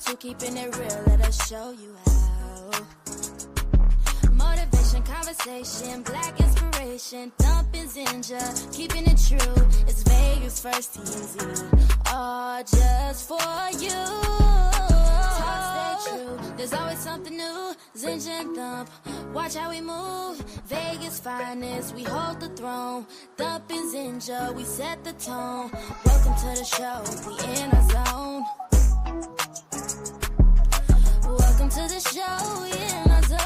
to keeping it real, let us show you how. Motivation, conversation, black inspiration, thumping Zinja, keeping it true. It's Vegas first TMZ, all just for you. Talk, stay true, there's always something new. Zinja and Thump, watch how we move. Vegas finest, we hold the throne. Thumping Zinja, we set the tone. Welcome to the show, we in our zone. Welcome to the show, we in our zone.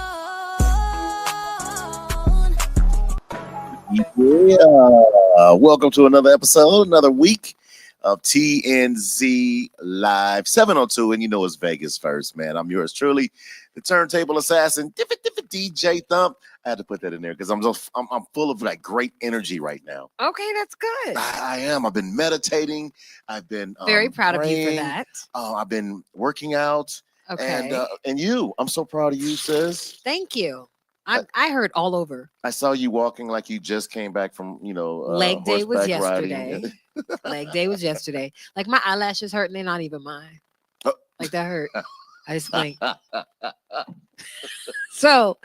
Yeah. Welcome to another episode, another week of TNZ Live 702. And you know it's Vegas first, man. I'm yours truly, the turntable assassin, DJ Thump. I had to put that in there because I'm full of like great energy right now. Okay, that's good. I am. I've been meditating. I've been very proud praying. of you for that. I've been working out. Okay. And you, I'm so proud of you, sis. Thank you. I heard all over. I saw you walking like you just came back from, leg day was horseback yesterday. riding. Leg day was yesterday. Like my eyelashes hurt and they're not even mine. Oh. Like that hurt. I just blinked. So,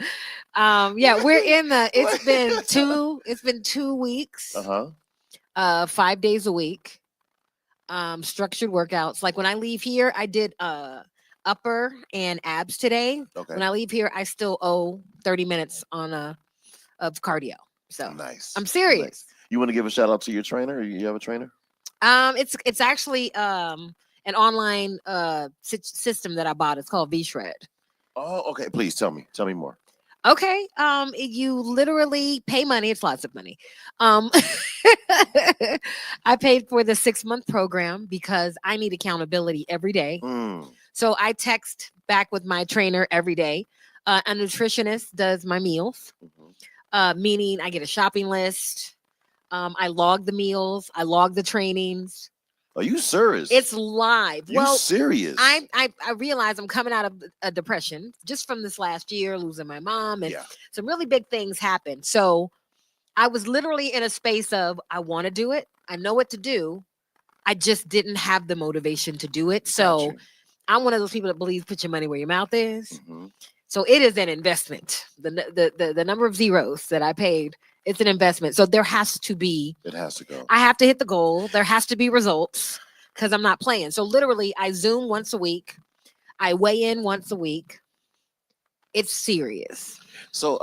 we're in the. It's been 2 weeks. 5 days a week. Structured workouts. Like when I leave here, I did upper and abs today. Okay. When I leave here, I still owe 30 minutes of cardio. So nice. I'm serious. Nice. You want to give a shout out to your trainer? You have a trainer? It's actually an online system that I bought. It's called V-Shred. Oh, okay. Please tell me more. Okay. You literally pay money. It's lots of money. I paid for the 6-month program because I need accountability every day. So I text back with my trainer every day. A nutritionist does my meals, meaning I get a shopping list. I log the meals. I log the trainings. Are you serious? It's live. You serious? I realize I'm coming out of a depression just from this last year, losing my mom, and some really big things happened. So I was literally in a space of I want to do it. I know what to do. I just didn't have the motivation to do it. So I'm one of those people that believes put your money where your mouth is. So it is an investment. The number of zeros that I paid, it's an investment. So there has to be. It has to go. I have to hit the goal. There has to be results because I'm not playing. So literally, I Zoom once a week. I weigh in once a week. It's serious. So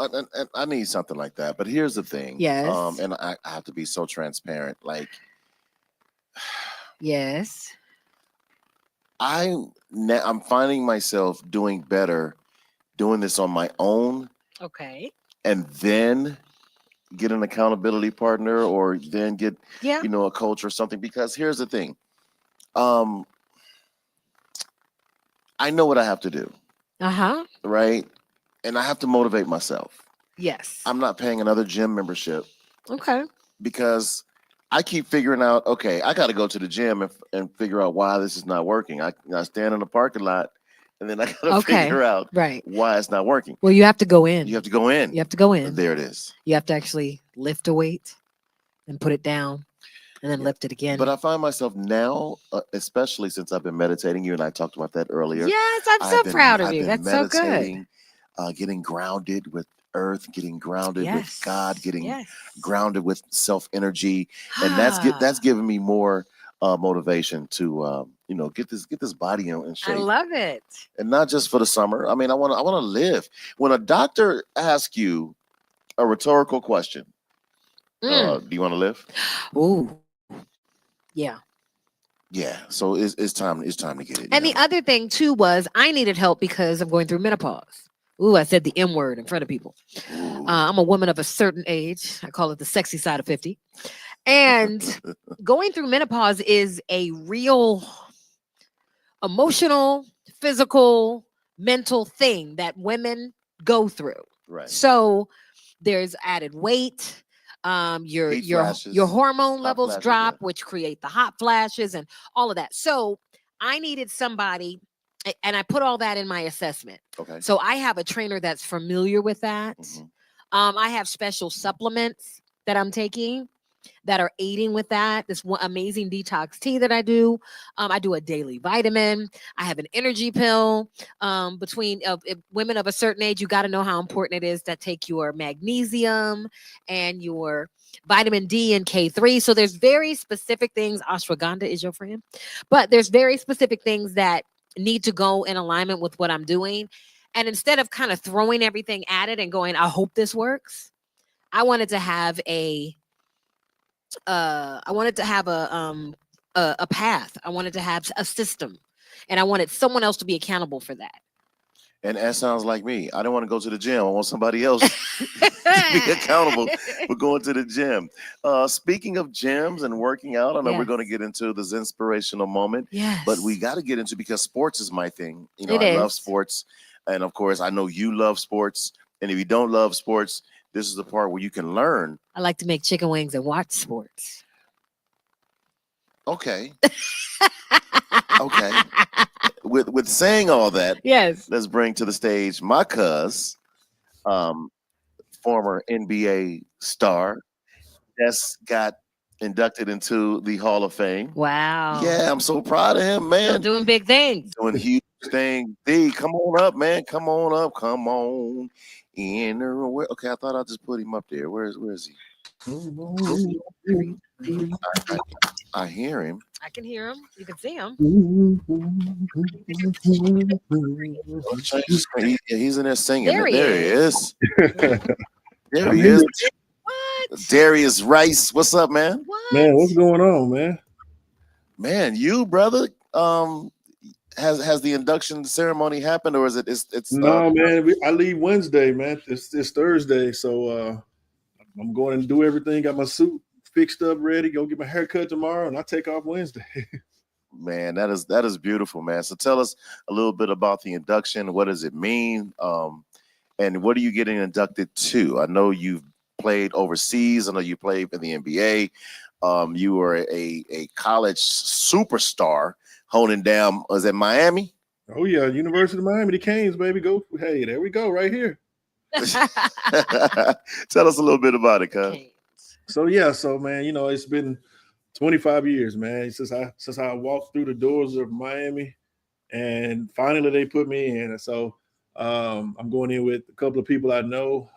I need something like that. But here's the thing. Yes. And I have to be so transparent. Like. Yes. I'm finding myself doing better doing this on my own. Okay. And then get an accountability partner or then get, a coach or something. Because here's the thing. I know what I have to do. Right? And I have to motivate myself. Yes. I'm not paying another gym membership. Okay. Because I keep figuring out, okay, I got to go to the gym and figure out why this is not working. I stand in the parking lot and then I got to figure out why it's not working. Well, you have to go in. You have to go in. You have to go in. There it is. You have to actually lift a weight and put it down and then lift it again. But I find myself now, especially since I've been meditating, you and I talked about that earlier. Yes, I'm so proud of you. That's so good. Getting grounded with earth, getting grounded with God, getting grounded with self-energy. And that's giving me more motivation to get this body in shape. I love it. And not just for the summer. I mean, I want to live. When a doctor asks you a rhetorical question, do you want to live? Ooh. Yeah. Yeah. So it's time to get it. And the other thing too was I needed help because I'm going through menopause. Ooh, I said the M word in front of people. I'm a woman of a certain age. I call it the sexy side of 50. And going through menopause is a real emotional, physical, mental thing that women go through. Right. So there's added weight. Your hormone levels drop, which create the hot flashes and all of that. So I needed somebody. And I put all that in my assessment. Okay. So I have a trainer that's familiar with that. I have special supplements that I'm taking that are aiding with that. This one amazing detox tea that I do. I do a daily vitamin. I have an energy pill. Between women of a certain age, you got to know how important it is to take your magnesium and your vitamin D and K3. So there's very specific things. Ashwagandha is your friend, but there's very specific things that need to go in alignment with what I'm doing. And instead of kind of throwing everything at it and going, I hope this works, I wanted to have a path. I wanted to have a system, and I wanted someone else to be accountable for that. And that sounds like me. I don't want to go to the gym. I want somebody else to be accountable for going to the gym. Speaking of gyms and working out, I know we're going to get into this inspirational moment. Yes. But we got to get into, because sports is my thing. You know, I love sports. And of course, I know you love sports. And if you don't love sports, this is the part where you can learn. I like to make chicken wings and watch sports. Okay. Okay. With saying all that, yes, let's bring to the stage my cuz, former NBA star, that's got inducted into the Hall of Fame. Wow. Yeah, I'm so proud of him, man. Still doing big things. Doing huge things. D, come on up, man. Come on up. Come on in. Okay, I thought I'd just put him up there. Where is he? I hear him. I can hear him. You can see him. He's in there singing. There he is. There he is. What? Darius Rice. What's up, man? What? Man, what's going on, man? Man, you brother. Has the induction ceremony happened, or is it? It's no, man. I leave Wednesday, man. It's Thursday, so I'm going to do everything. Got my suit fixed up, ready. Go get my haircut tomorrow, and I take off Wednesday. Man, that is beautiful, man. So tell us a little bit about the induction. What does it mean? And what are you getting inducted to? I know you've played overseas. I know you played in the NBA. You were a college superstar holding down. Was it Miami? Oh yeah, University of Miami, the Canes, baby. Go. Hey, there we go, right here. Tell us a little bit about it, cuz. So man, you know, it's been 25 years, man, since I walked through the doors of Miami, and finally they put me in. And so I'm going in with a couple of people I know.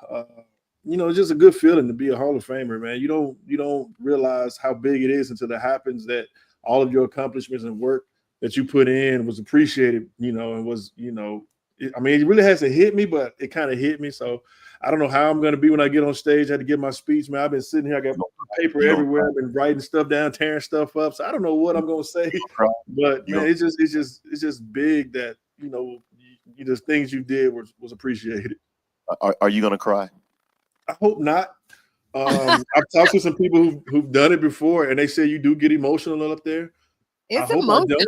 You know, it's just a good feeling to be a Hall of Famer, man. You don't realize how big it is until it happens, that all of your accomplishments and work that you put in was appreciated, you know, and was, you know, I mean, it really hasn't hit me, but it kind of hit me. So I don't know how I'm going to be when I get on stage. I had to give my speech, man. I've been sitting here. I got paper everywhere. I've been writing stuff down, tearing stuff up. So I don't know what I'm going to say, but man, it's just big that, you know, the things you did was appreciated. Are you going to cry? I hope not. I've talked to some people who've done it before, and they say you do get emotional up there. It's emotional.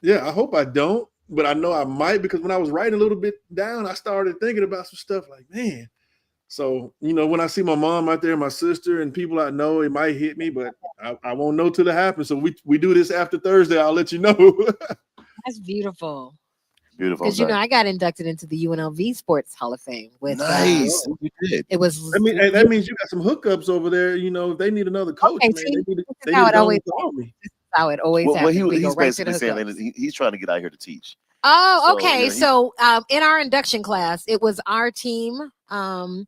Yeah, I hope I don't. But I know I might, because when I was writing a little bit down, I started thinking about some stuff like, man. So, you know, when I see my mom out there, my sister, and people I know, it might hit me, but I won't know till it happens. So we do this after Thursday. I'll let you know. That's beautiful. Beautiful. Because, you know, I got inducted into the UNLV Sports Hall of Fame. With, nice. You did. It was. I mean, that means you got some hookups over there. You know, if they need another coach, okay, man, see, they need to call me. How it always happens. He's basically saying that he's trying to get out here to teach. Oh, okay. So in our induction class, it was our team, and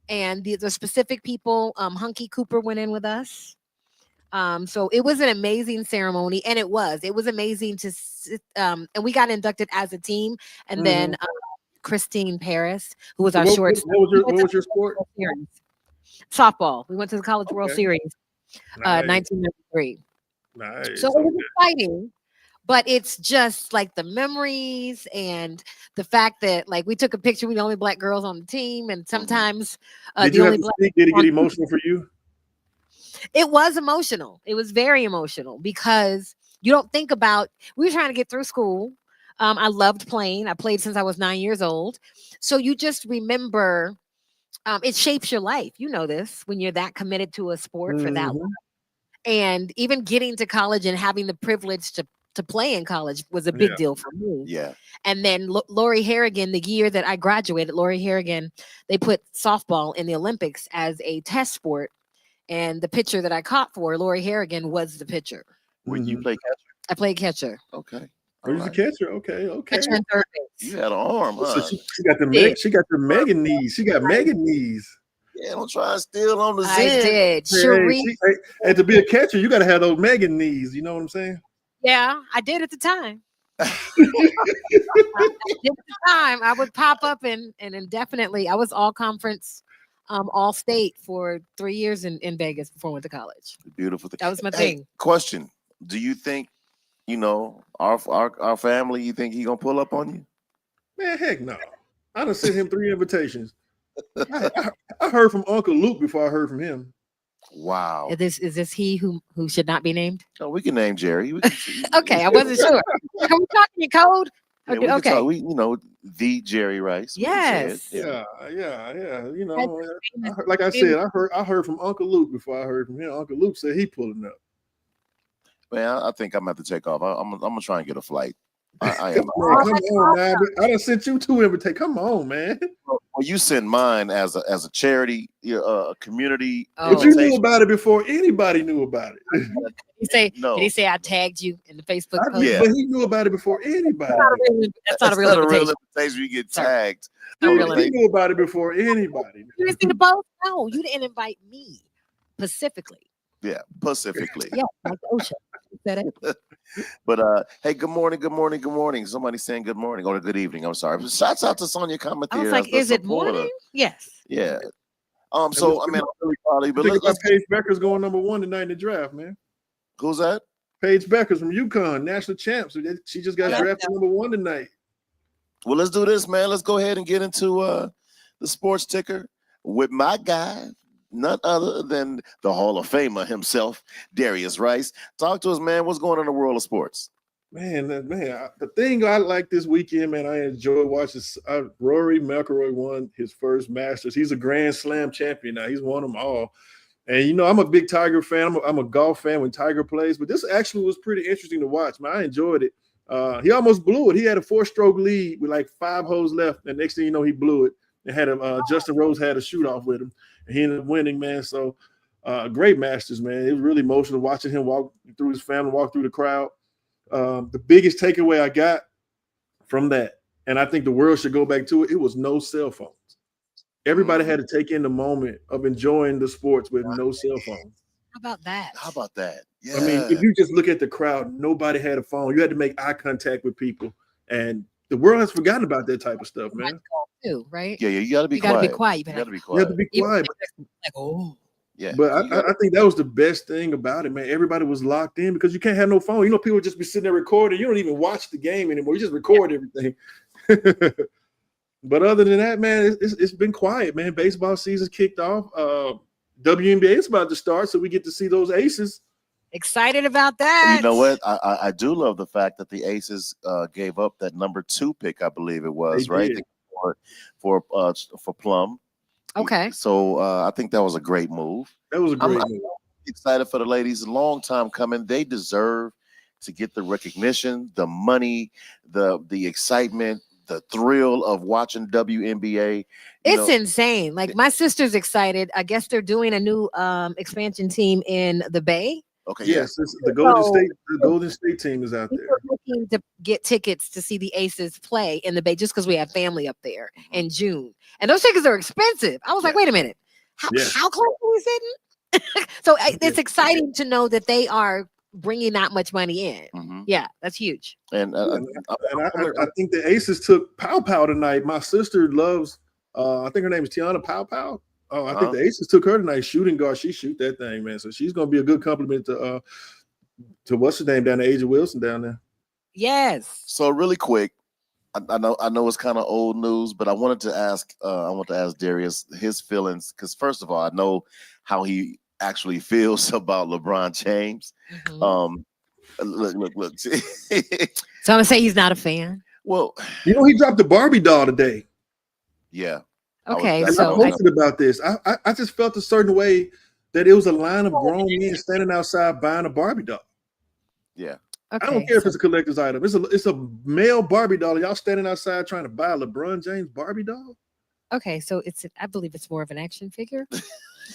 the specific people. Hunky Cooper went in with us. So it was an amazing ceremony, and it was amazing to sit, and we got inducted as a team, and then Christine Paris, who was our short. What was your sport? Softball. We went to the College World Series, 1993. Nice. So it was exciting, but it's just like the memories and the fact that, like, we took a picture with the only black girls on the team, and sometimes did it get emotional for you? It was emotional. It was very emotional, because you don't think about. We were trying to get through school. I loved playing. I played since I was 9 years old. So you just remember. It shapes your life. You know this when you're that committed to a sport for that long. And even getting to college and having the privilege to play in college was a big deal for me. Yeah. And then Lori Harrigan, the year that I graduated, Lori Harrigan, they put softball in the Olympics as a test sport. And the pitcher that I caught for Lori Harrigan was the pitcher. Where you Mhm. play catcher? I played catcher. Okay. Oh, you're the catcher. Okay. Catcher and third base. You had an arm, So huh? she got the Megan knees. She got Megan knees. Yeah, don't try and steal on the I Zen. did. Hey, Cherie. and to be a catcher, you got to have those Megan knees. You know what I'm saying? Yeah, I did at the time. I did at the time. I would pop up and indefinitely. I was all conference, all state for 3 years in Vegas before I went to college. Beautiful thing. That was my Hey, thing. question: do you think, our family? You think he gonna pull up on you? Man, heck no. I done sent him 3 invitations. I heard from Uncle Luke before I heard from him. Wow. Is this he who should not be named? No, we can name Jerry. We can, Okay, I wasn't sure. Are we talking in code? Yeah, we can Okay. talk, the Jerry Rice. we can say it. Yes. Yeah. You know, like I said, I heard from Uncle Luke before I heard from him. Uncle Luke said he pulling up. Man, I think I'm gonna have to take off. I'm gonna try and get a flight. I am. Man, come on, man. I done sent you 2 invitations. Come on, man. Well, you send mine as a charity, a community. Oh. But you knew invitation. about it before anybody knew about it. No. Did he say I tagged you in the Facebook post? Yeah. But he knew about it before anybody. That's not a real invitation. invitation. You get Sorry. tagged. Not a real He invitation. knew about it before anybody. You didn't see the post? No, you didn't invite me specifically. Yeah, specifically. Yeah, like the ocean. You said it. But hey, good morning. Somebody saying good morning or good evening. I'm sorry. Shouts out to Sonia Comment I here. was like, as the is it supporter. morning? Yes. Yeah. So I mean, I'm really proud of you. I But think let's, Paige Becker's going number 1 tonight in the draft, man. who's that? Paige Becker's from UConn, national champ. So she just got Yeah. drafted number 1 tonight. Well, let's do this, man. Let's go ahead and get into the sports ticker with my guy, none other than the Hall of Famer himself, Darius Rice. Talk to us, man. What's going on in the world of sports? The thing I like this weekend, man, I enjoy watching. Rory McIlroy won his first Masters. He's a Grand Slam champion now. He's won them all. And, I'm a big Tiger fan. I'm a golf fan when Tiger plays. But this actually was pretty interesting to watch, man. I enjoyed it. He almost blew it. He had a 4-stroke lead with like 5 holes left. And next thing you know, he blew it. And had Justin Rose had a shoot off with him. And he ended up winning, man. So great Masters, man. It was really emotional watching him walk through his family, walk through the crowd. The biggest takeaway I got from that, and I think the world should go back to it, it was no cell phones. Everybody had to take in the moment of enjoying the sports with no cell phones. How about that? How about that? Yeah. I mean, if you just look at the crowd, nobody had a phone. You had to make eye contact with people, and the world has forgotten about that type of stuff, man. Too, right? yeah, you got to be You quiet. gotta be quiet. You You got better to be You have quiet. to be Even quiet. like, oh, Yeah. But you gotta- I think that was the best thing about it, man. Everybody was locked in because you can't have no phone. People just be sitting there recording. You don't even watch the game anymore. You just record everything. But other than that, man, it's been quiet, man. Baseball season kicked off. WNBA is about to start, so we get to see those aces. excited about that. You know what? I do love the fact that the Aces gave up that number 2 pick, I believe it was, They right? did. For Plum. Okay. So I think that was a great move. That was a great I'm move. excited for the ladies. Long time coming. They deserve to get the recognition, the money, the excitement, the thrill of watching WNBA. It's insane. Like my sister's excited. I guess they're doing a new expansion team in the Bay. Okay. Yes, the Golden So- State. The Golden State team is out We there. were looking to get tickets to see the Aces play in the Bay just because we have family up there in June. And those tickets are expensive. I was like, Yeah. wait a minute. How close are we sitting? So it's exciting to know that they are bringing that much money in. Mhm. Yeah, that's huge. And And I think the Aces took Pow Pow tonight. My sister loves. I think her name is Tiana Pow Pow. Oh, I think the Aces took her tonight. Shooting guard, she shoot that thing, man. So she's gonna be a good compliment to what's her name down there, Asia Wilson down there. Yes. So really quick, I know it's kind of old news, but I want to ask Darius his feelings because first of all, I know how he actually feels about LeBron James. Mhm. Look. So I'm gonna say he's not a fan. Well, He dropped the Barbie doll today. yeah. Okay, And I so posted about this. I just felt a certain way that it was a line of grown men standing outside buying a Barbie doll. Yeah. I don't care if it's a collector's item. It's a male Barbie doll. Y'all standing outside trying to buy a LeBron James Barbie doll? okay, so I believe it's more of an action figure.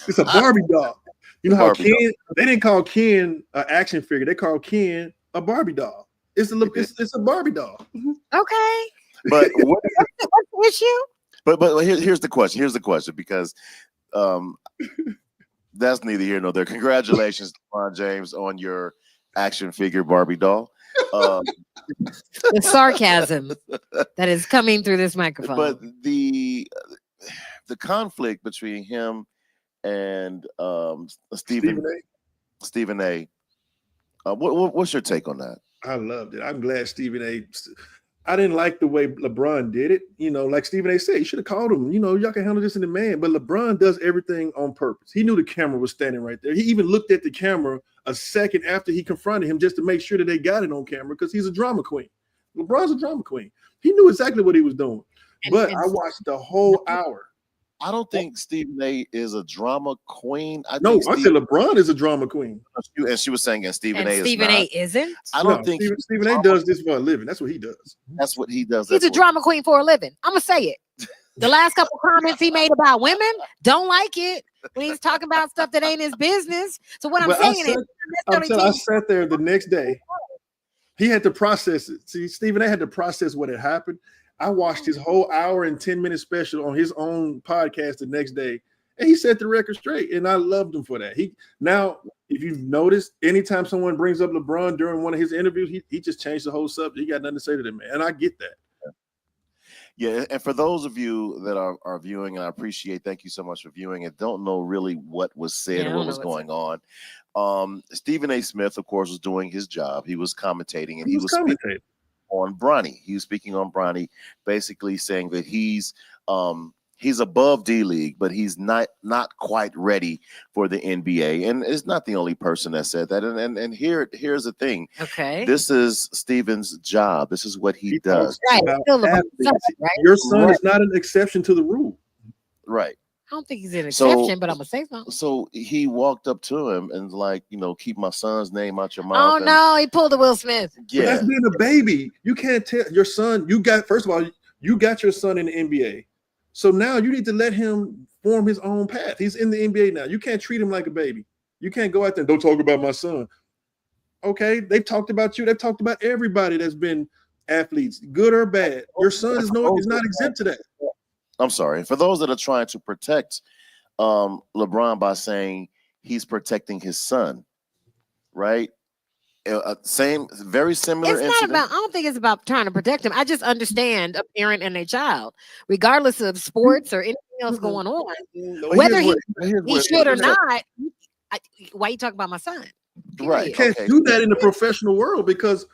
It's a Barbie doll. You know how Barbie Ken? They didn't call Ken an action figure. They called Ken a Barbie doll. It's a Barbie doll. Okay. But what, What's the issue? but here's the question. Here's the question, because that's neither here nor there. Congratulations, LeBron James, on your action figure Barbie doll. The sarcasm that is coming through this microphone. But the conflict between him and Stephen A. What's your take on that? I loved it. I'm glad Stephen A. I didn't like the way LeBron did it. You know, like Stephen A. said, you should have called him. You know, y'all can handle this in the man. But LeBron does everything on purpose. He knew the camera was standing right there. He even looked at the camera a second after he confronted him just to make sure that they got it on camera, because he's a drama queen. LeBron's a drama queen. He knew exactly what he was doing. But I watched the whole hour. I don't think Stephen A. is a drama queen. I said LeBron is a drama queen. And she was saying, and Stephen A. isn't. I don't think Stephen A. does this for a living. That's what he does. That's what he does. He's a drama queen for a living. I'm gonna say it. The last couple comments he made about women, don't like it when he's talking about stuff that ain't his business. So what I'm saying is, I sat there the next day. He had to process it. See, Stephen A. had to process what had happened. I watched his whole hour and 10-minute special on his own podcast the next day, and he set the record straight, and I loved him for that. Now, if you've noticed, anytime someone brings up LeBron during one of his interviews, he just changed the whole subject. He got nothing to say to them, man, and I get that. Yeah, and for those of you that are viewing, and I appreciate, thank you so much for viewing, and don't know really what was said or what was going on. Stephen A. Smith, of course, was doing his job. He was commentating, and he was commentating on Bronny. He was speaking on Bronny, basically saying that he's above D-League, but he's not quite ready for the NBA. And it's not the only person that said that. And here's the thing. Okay. This is Stephen's job. This is what he does. Right. Your son is not an exception to the rule. Right. I don't think he's an exception, but I'm gonna say something. So he walked up to him and like, keep my son's name out your mouth. Oh no, he pulled a Will Smith. Yeah, but that's being a baby. You can't tell your son. First of all, you got your son in the NBA, so now you need to let him form his own path. He's in the NBA now. You can't treat him like a baby. You can't go out there and don't talk about my son. Okay, they've talked about you. They've talked about everybody that's been athletes, good or bad. Your son is not exempt to that. I'm sorry. For those that are trying to protect LeBron by saying he's protecting his son, right? Very similar. It's not about. I don't think it's about trying to protect him. I just understand a parent and a child, regardless of sports or anything else going on, whether he should or not. Why you talking about my son? Right. You can't do that in the professional world because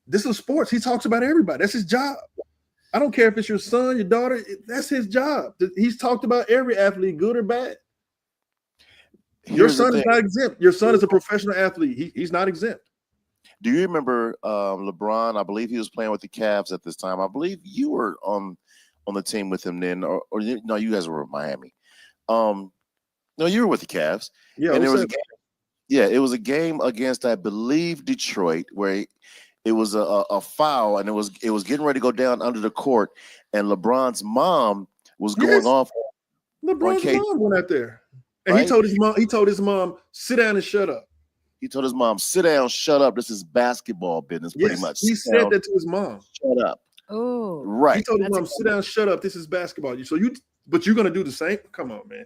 this is sports. He talks about everybody. That's his job. I don't care if it's your son, your daughter. That's his job. He's talked about every athlete, good or bad. Your son is not exempt. Your son is a professional athlete. He's not exempt. Do you remember LeBron? I believe he was playing with the Cavs at this time. I believe you were on the team with him then, or no, you guys were in Miami. No, you were with the Cavs. Yeah, and it was a game against, I believe, Detroit, where it was a foul, and it was getting ready to go down under the court, and LeBron's mom was going off. LeBron's mom went out there, and he told his mom, sit down and shut up. He told his mom, sit down, shut up. This is basketball business, pretty much. He said that to his mom. Shut up. Oh, right. He told his mom, sit down, shut up. This is basketball. But you're gonna do the same? Come on, man.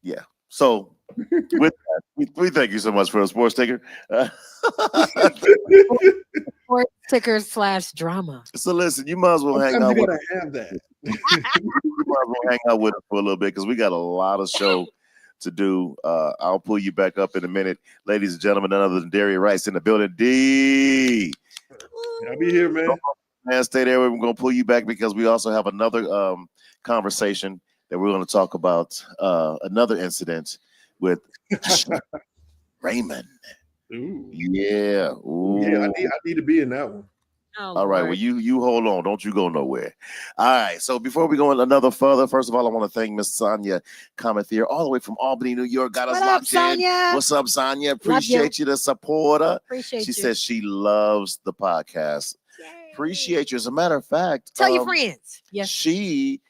Yeah. So with that, we thank you so much for a sports ticker. Sports ticker / drama. So listen, you might as well hang out with us. Have that. You might as well hang out with us for a little bit because we got a lot of show to do. I'll pull you back up in a minute. Ladies and gentlemen, none other than Derry Rice in the building. D. I'll be here, man. Man, stay there. We're going to pull you back because we also have another conversation that we're going to talk about, another incident with Raymond. Ooh. Yeah. Ooh. Yeah, I need to be in that one. Oh, all right. Lord. Well, you hold on. Don't you go nowhere. All right. So before we go another further, first of all, I want to thank Miss Sonia Comethier all the way from Albany, New York. Got us locked Sonia? in. What's up, Sonia? Appreciate you, the supporter. Appreciate you. She says she loves the podcast. Yay. Appreciate you. As a matter of fact, tell your friends. Yes. She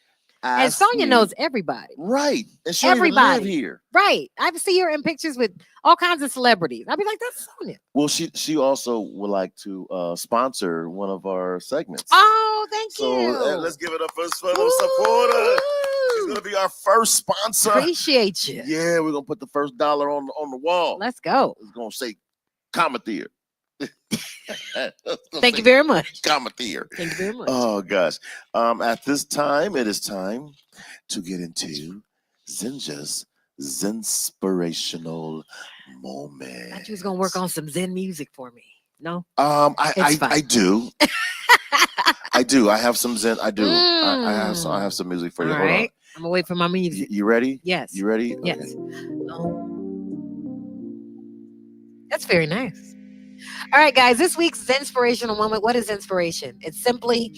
And asked Sonia me- knows everybody. Right. And she don't even live Everybody. here. Right. I see her in pictures with all kinds of celebrities. I'd be like, that's Sonia. Well, she also would like to sponsor one of our segments. Oh, thank So you. let's give it up for the supporter. She's Ooh. gonna be our first sponsor. Appreciate you. Yeah, we're gonna put the first dollar on the wall. Let's go. It's gonna say Comethier. Thank you very much. Comethier. Thank you very much. Oh gosh. At this time, it is time to get into Zinja's Zinspirational moment. I thought you was gonna work on some Zen music for me. No? I It's fine. I do. I do. I have some Zen. I do. I have some music for you. All Hold right. I'm gonna wait for my on. music. You ready? Yes. You ready? Yes. Okay. That's very nice. All right, guys. This week's inspirational moment. What is inspiration? It's simply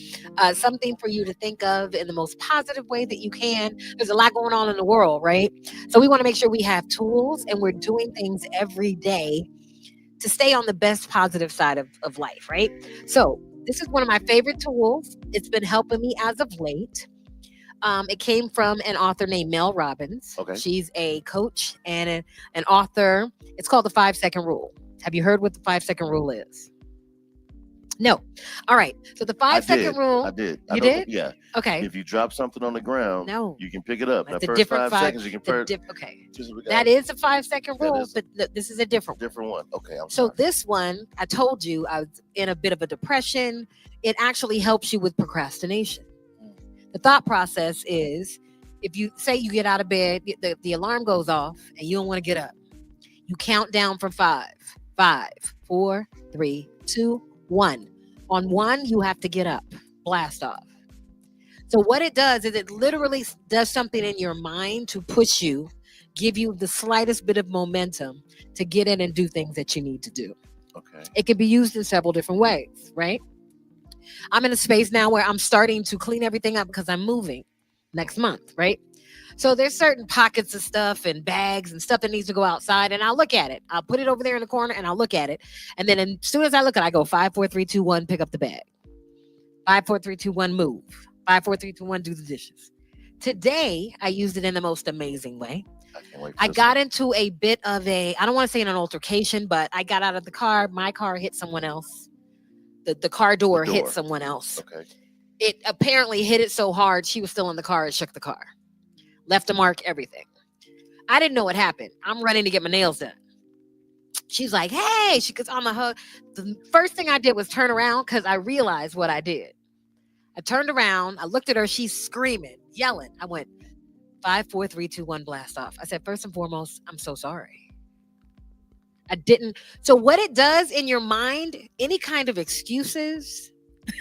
something for you to think of in the most positive way that you can. There's a lot going on in the world, right? So we want to make sure we have tools and we're doing things every day to stay on the best positive side of life, right? So this is one of my favorite tools. It's been helping me as of late. It came from an author named Mel Robbins. Okay. She's a coach and an author. It's called the 5-second rule. Have you heard what the 5-second rule is? No. All right. So the 5-second rule. I did. You did? Yeah. Okay. If you drop something on the ground, No. you can pick it up. That's That a first different 5 seconds, you can Okay. just That is a 5-second That rule, is. but this is a different one. different one. Okay. I'm So sorry. this one, I told you I was in a bit of a depression. It actually helps you with procrastination. The thought process is, if you say you get out of bed, the alarm goes off and you don't want to get up. You count down from 5. 5, 4, 3, 2, 1. On 1, you have to get up. Blast off. So what it does is it literally does something in your mind to push you, give you the slightest bit of momentum to get in and do things that you need to do. Okay. It can be used in several different ways, right? I'm in a space now where I'm starting to clean everything up because I'm moving next month, right? So there's certain pockets of stuff and bags and stuff that needs to go outside, and I'll look at it. I'll put it over there in the corner and I'll look at it. And then as soon as I look at it, I go 5, 4, 3, 2, 1, pick up the bag. 5, 4, 3, 2, 1, move. 5, 4, 3, 2, 1, do the dishes. Today, I used it in the most amazing way. I can't wait for I this got one. into a bit of I don't want to say an altercation, but I got out of the car. My car hit someone else. The car door hit door. someone else. Okay. It apparently hit it so hard, she was still in the car. It shook the car. Left a mark, everything. I didn't know what happened. I'm running to get my nails done. She's like, hey, she gets on the hug. The first thing I did was turn around because I realized what I did. I turned around. I looked at her. She's screaming, yelling. I went 5, 4, 3, 2, 1, blast off. I said, first and foremost, I'm so sorry. I didn't. So what it does in your mind, any kind of excuses,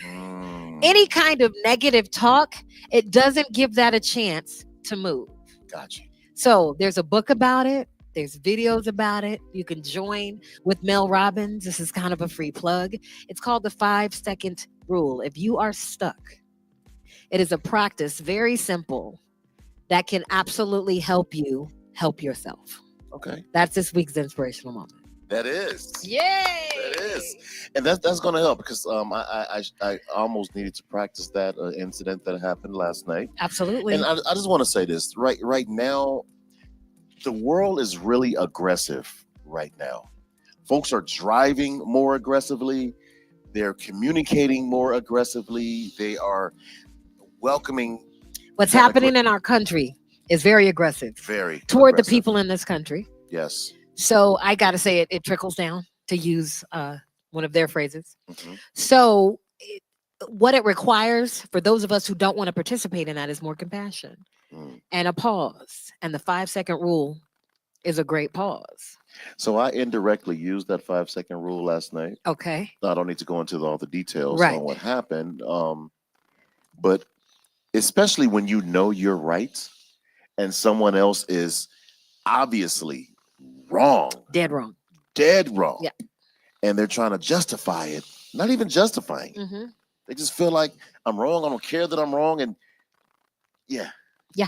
any kind of negative talk, it doesn't give that a chance to move. Gotcha. So there's a book about it. There's videos about it. You can join with Mel Robbins. This is kind of a free plug. It's called the 5-second rule. If you are stuck, it is a practice, very simple, that can absolutely help you help yourself. Okay. That's this week's inspirational moment. That is. Yay! That is. And that's going to help because I almost needed to practice that incident that happened last night. Absolutely. And I just want to say this right now, the world is really aggressive right now. Folks are driving more aggressively. They're communicating more aggressively. They are welcoming. What's happening in our country is very aggressive Very toward aggressive. the people in this country. Yes. So I got to say it trickles down, to use one of their phrases. Mhm. So what it requires for those of us who don't want to participate in that is more compassion and a pause. And the 5-second rule is a great pause. So I indirectly used that 5-second rule last night. Okay. I don't need to go into all the details Right. on what happened. But especially when you know you're right and someone else is obviously wrong, Dead wrong. dead wrong. Yeah. And they're trying to justify it, not even justifying. Mm-hmm. They just feel like I'm wrong. I don't care that I'm wrong. And yeah. Yeah.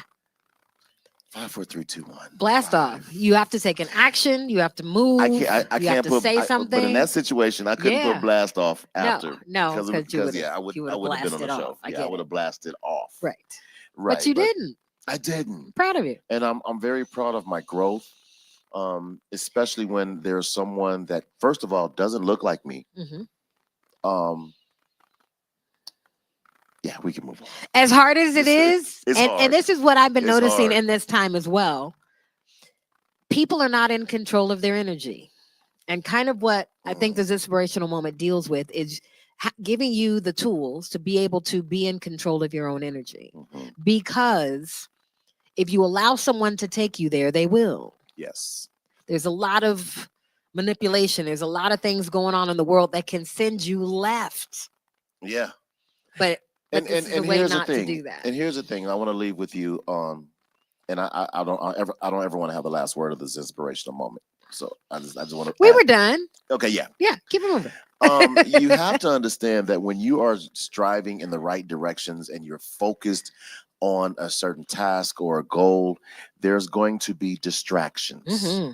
5, 4, 3, 2, 1. Blast Five. off. You have to take an action. You have to move. I you can't have to put say But something. in that situation, I couldn't Yeah. put blast off after. No, because you would I would have been on blasted the show. off. I I get would it. have blasted off. Right. Right. But you didn't. I didn't. Proud of you. And I'm very proud of my growth. Especially when there's someone that, first of all, doesn't look like me. Mm-hmm. Yeah, we can move on. As hard as it is, it's and, hard. and this is what I've been It's noticing hard. in this time as well. People are not in control of their energy. And kind of what I think this inspirational moment deals with is giving you the tools to be able to be in control of your own energy. Mhm. Because if you allow someone to take you there, they will. Yes. There's a lot of manipulation. There's a lot of things going on in the world that can send you left. Yeah. But And this is the way here's not the thing. to do that. And here's the thing. I want to leave with you on, and I don't ever want to have the last word of this inspirational moment. So I just want to. We were done. Okay. Yeah. Yeah. Keep it moving. You have to understand that when you are striving in the right directions and you're focused on a certain task or a goal, there's going to be distractions. Mm-hmm.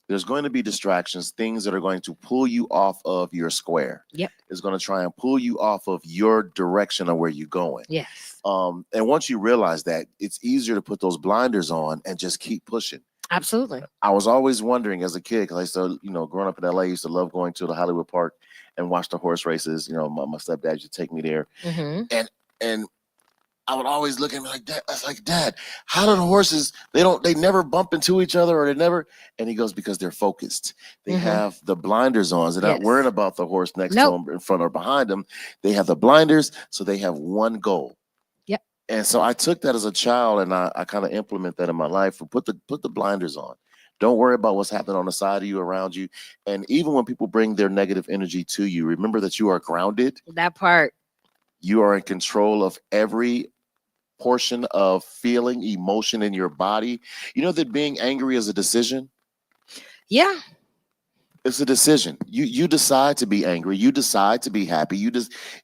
There's going to be distractions, things that are going to pull you off of your square. Yep. It's going to try and pull you off of your direction of where you're going. Yes. And once you realize that, it's easier to put those blinders on and just keep pushing. Absolutely. I was always wondering as a kid, because I used to, growing up in LA, I used to love going to the Hollywood Park and watch the horse races. My stepdad used to take me there. Mm-hmm. And I would always look at me like, Dad, I was like, Dad, how do the horses, they never bump into each other, or they never, and he goes, because they're focused. They have the blinders on. They're not worrying about the horse next to them, in front or behind them. They have the blinders, so they have one goal. Yep. And so I took that as a child, and I kind of implement that in my life. Put the blinders on. Don't worry about what's happening on the side of you, around you. And even when people bring their negative energy to you, remember that you are grounded. That part. You are in control of every portion of feeling, emotion in your body. You know that being angry is a decision? Yeah. It's a decision. You decide to be angry. You decide to be happy.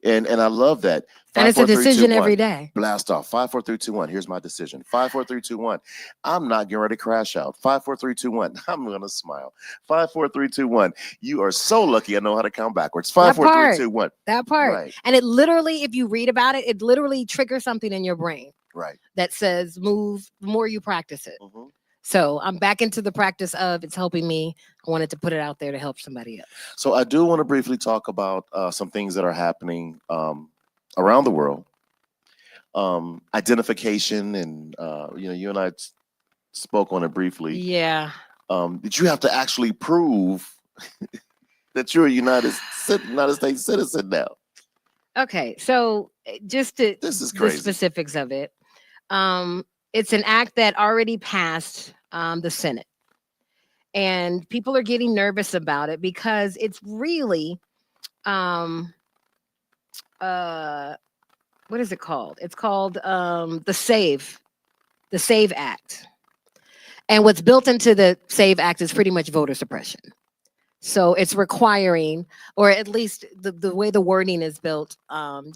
And I love that. And it's a decision every day. Blast off. 5, 4, 3, 2, 1. Here's my decision. 5, 4, 3, 2, 1. I'm not getting ready to crash out. 5, 4, 3, 2, 1. I'm gonna smile. 5, 4, 3, 2, 1. You are so lucky I know how to count backwards. 5, 4, 3, 2, 1. That part. Right. And it literally, if you read about it, it literally triggers something in your brain. Right. That says move the more you practice it. Mm-hmm. So I'm back into the practice of it's helping me. I wanted to put it out there to help somebody else. So I do want to briefly talk about some things that are happening around the world. Identification, and you and I spoke on it briefly. Yeah. That you have to actually prove that you're a United States citizen now. Okay, so just to this is crazy. The specifics of it. It's an act that already passed the Senate, and people are getting nervous about it because it's really, what is it called? It's called the SAVE Act, and what's built into the SAVE Act is pretty much voter suppression. So it's requiring, or at least the way the wording is built,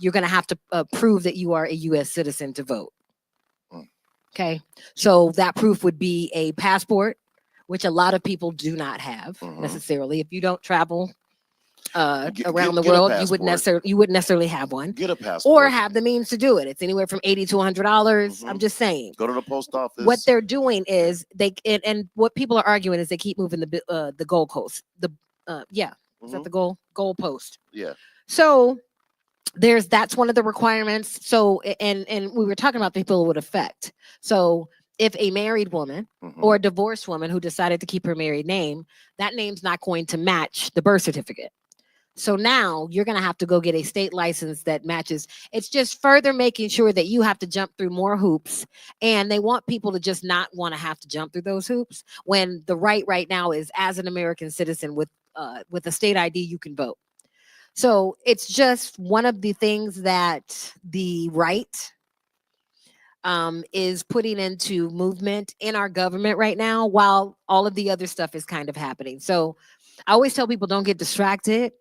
you're going to have to prove that you are a U.S. citizen to vote. Okay. So that proof would be a passport, which a lot of people do not have necessarily. If you don't travel around the world, you wouldn't necessarily have one. Get a passport. Or have the means to do it. It's anywhere from $80 to $100. I'm just saying. Go to the post office. What they're doing is and what people are arguing is they keep moving the goalpost. Is that the goalpost? Yeah. So that's one of the requirements. So and we were talking about the people it would affect. So if a married woman or a divorced woman who decided to keep her married name, that name's not going to match the birth certificate. So now you're going to have to go get a state license that matches. It's just further making sure that you have to jump through more hoops, and they want people to just not want to have to jump through those hoops when the right now is, as an American citizen with a state ID, you can vote. So it's just one of the things that the right is putting into movement in our government right now, while all of the other stuff is kind of happening. So I always tell people, don't get distracted.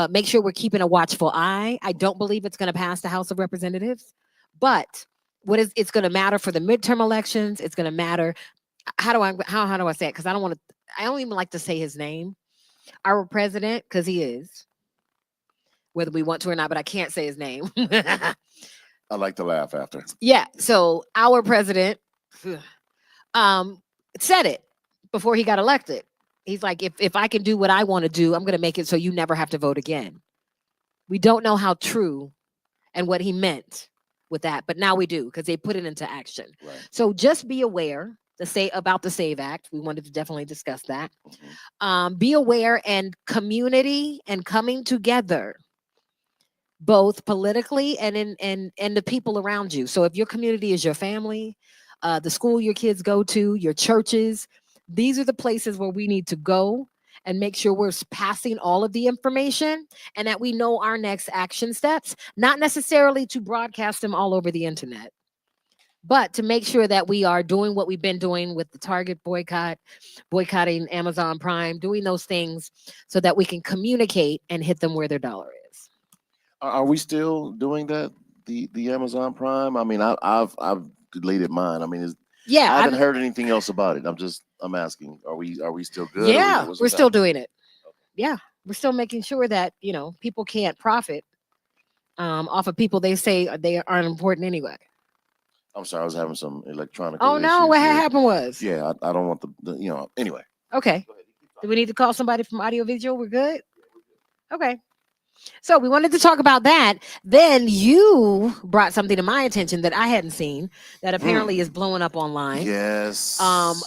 Make sure we're keeping a watchful eye. I don't believe it's going to pass the House of Representatives, but it's going to matter for the midterm elections. It's going to matter. How do I say it? Because I don't even like to say his name. Our president, because he is, whether we want to or not, but I can't say his name. I like to laugh after. Yeah. So our president said it before he got elected. He's like, if I can do what I want to do, I'm going to make it so you never have to vote again. We don't know how true and what he meant with that, but now we do because they put it into action. Right. So just be aware about the SAVE Act. We wanted to definitely discuss that. Be aware and community and coming together, both politically and in the people around you. So if your community is your family, the school your kids go to, your churches, these are the places where we need to go and make sure we're passing all of the information and that we know our next action steps, not necessarily to broadcast them all over the internet, but to make sure that we are doing what we've been doing with the Target boycotting Amazon Prime, doing those things so that we can communicate and hit them where their dollar is. Are we still doing that? The Amazon Prime? I mean, I've deleted mine. I mean, I haven't heard anything else about it. I'm asking, are we still good? Yeah, we're still doing it. Yeah, we're still making sure that, people can't profit off of people they say they aren't important anyway. I'm sorry, I was having some electronic. Oh no, what happened was. Yeah, I don't want the anyway. Okay. Do we need to call somebody from audiovisual? We're good? Okay. So we wanted to talk about that. Then you brought something to my attention that I hadn't seen that apparently is blowing up online. Yes.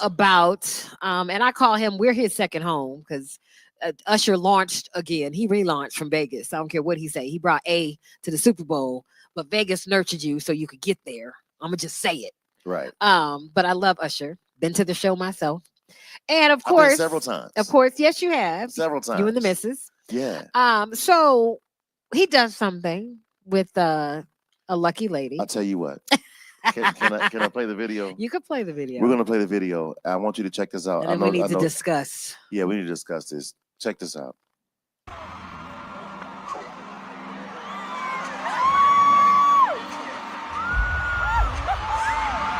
About and I call him, we're his second home because Usher launched again. He relaunched from Vegas. I don't care what he say. He brought A to the Super Bowl, but Vegas nurtured you so you could get there. I'm gonna just say it. Right. But I love Usher. Been to the show myself. And of course, several times. Of course, yes, you have. Several times. You and the missus. Yeah. So he does something with a lucky lady. I'll tell you what. Can I play the video? You can play the video. We're gonna play the video. I want you to check this out. And then we need to discuss. Yeah, we need to discuss this. Check this out.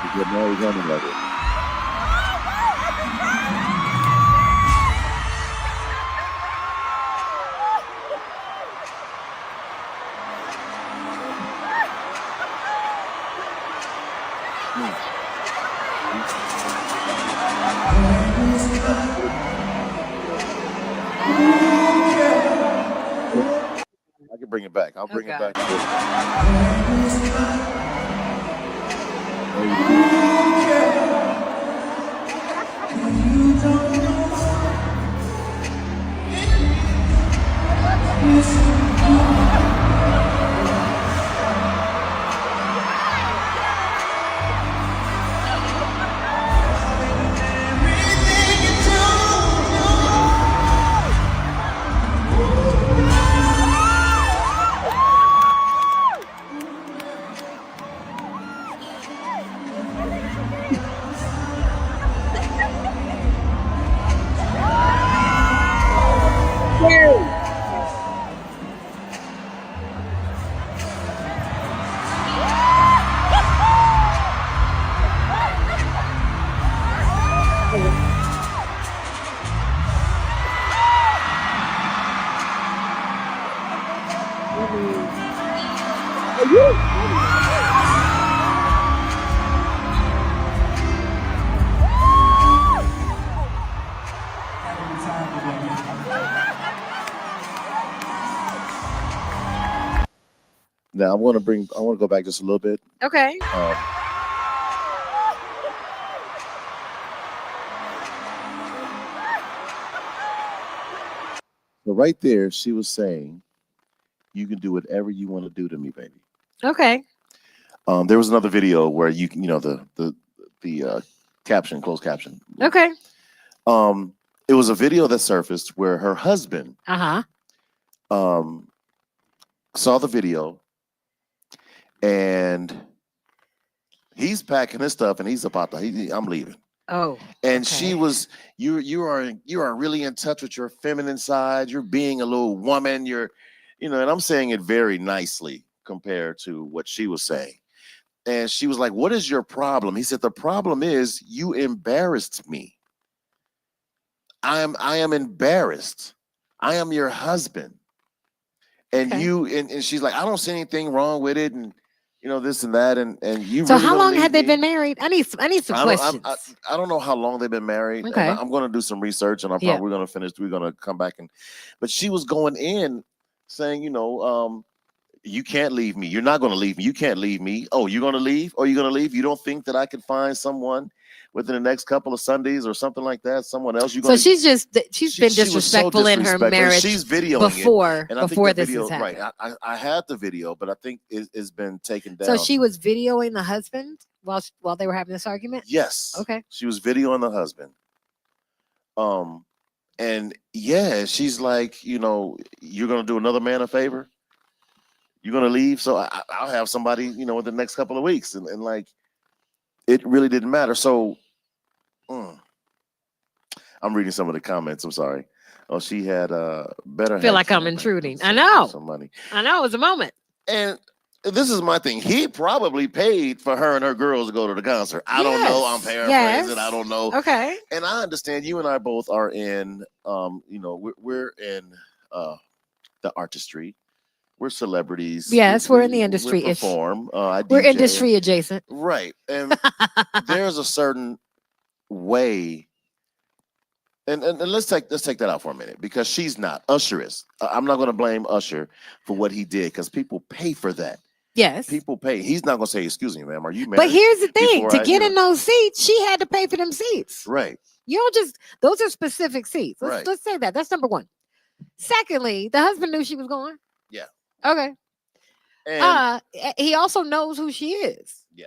You get married on another. I can bring it back. I'll bring it back. Now I want to go back just a little bit. Okay. So right there, she was saying, "You can do whatever you want to do to me, baby." Okay. There was another video where you can, the caption, closed caption. Okay. It was a video that surfaced where her husband saw the video and he's packing his stuff and he's about to I'm leaving. Oh. And she was, you are really in touch with your feminine side. You're being a little woman. And I'm saying it very nicely compared to what she was saying. And she was like, "What is your problem?" He said, "The problem is you embarrassed me. I am embarrassed. I am your husband." And and she's like, "I don't see anything wrong with it." And you know, this and that, and you. So really how gonna long leave had they me? been married? I need some I don't, questions. I don't know how long they've been married. Okay. And I'm going to do some research, and I'm Yeah. probably going to finish. We're going to come back but she was going in saying, you know, you can't leave me. You're not going to leave me. You can't leave me. Oh, you're going to leave? Or you're going to leave? You don't think that I could find someone within the next couple of Sundays or something like that? Someone else? So she's been she was so disrespectful in her disrespectful, and marriage she's videoing it. And I think before the this video, has happened. right? I had the video, but I think it's been taken down. So she was videoing the husband while they were having this argument. Yes. Okay. She was videoing the husband. And yeah, she's like, you know, you're gonna do another man a favor. You're gonna leave, so I'll have somebody, you know, in the next couple of weeks, and like, it really didn't matter. So, I'm reading some of the comments. I'm sorry. Oh, she had better. Feel like I'm intruding. I know. Some money. I know. It was a moment. And this is my thing. He probably paid for her and her girls to go to the concert. I don't know. I'm paraphrasing. Yes. I don't know. Okay. And I understand you and I both are in, you know, we're in the artistry. We're celebrities. Yes, we're in the industry. We perform. I we're DJ. industry adjacent. Right. And there's a certain way. And let's take that out for a minute, because she's not. Usher is. I'm not going to blame Usher for what he did, because people pay for that. Yes. People pay. He's not going to say, "Excuse me, ma'am, are you married?" But here's the thing: before to I get hear in those seats, she had to pay for them seats. Right. You don't just, those are specific seats. Right. Let's say that. That's number one. Secondly, the husband knew she was going. Yeah. Okay. And He also knows who she is. Yeah.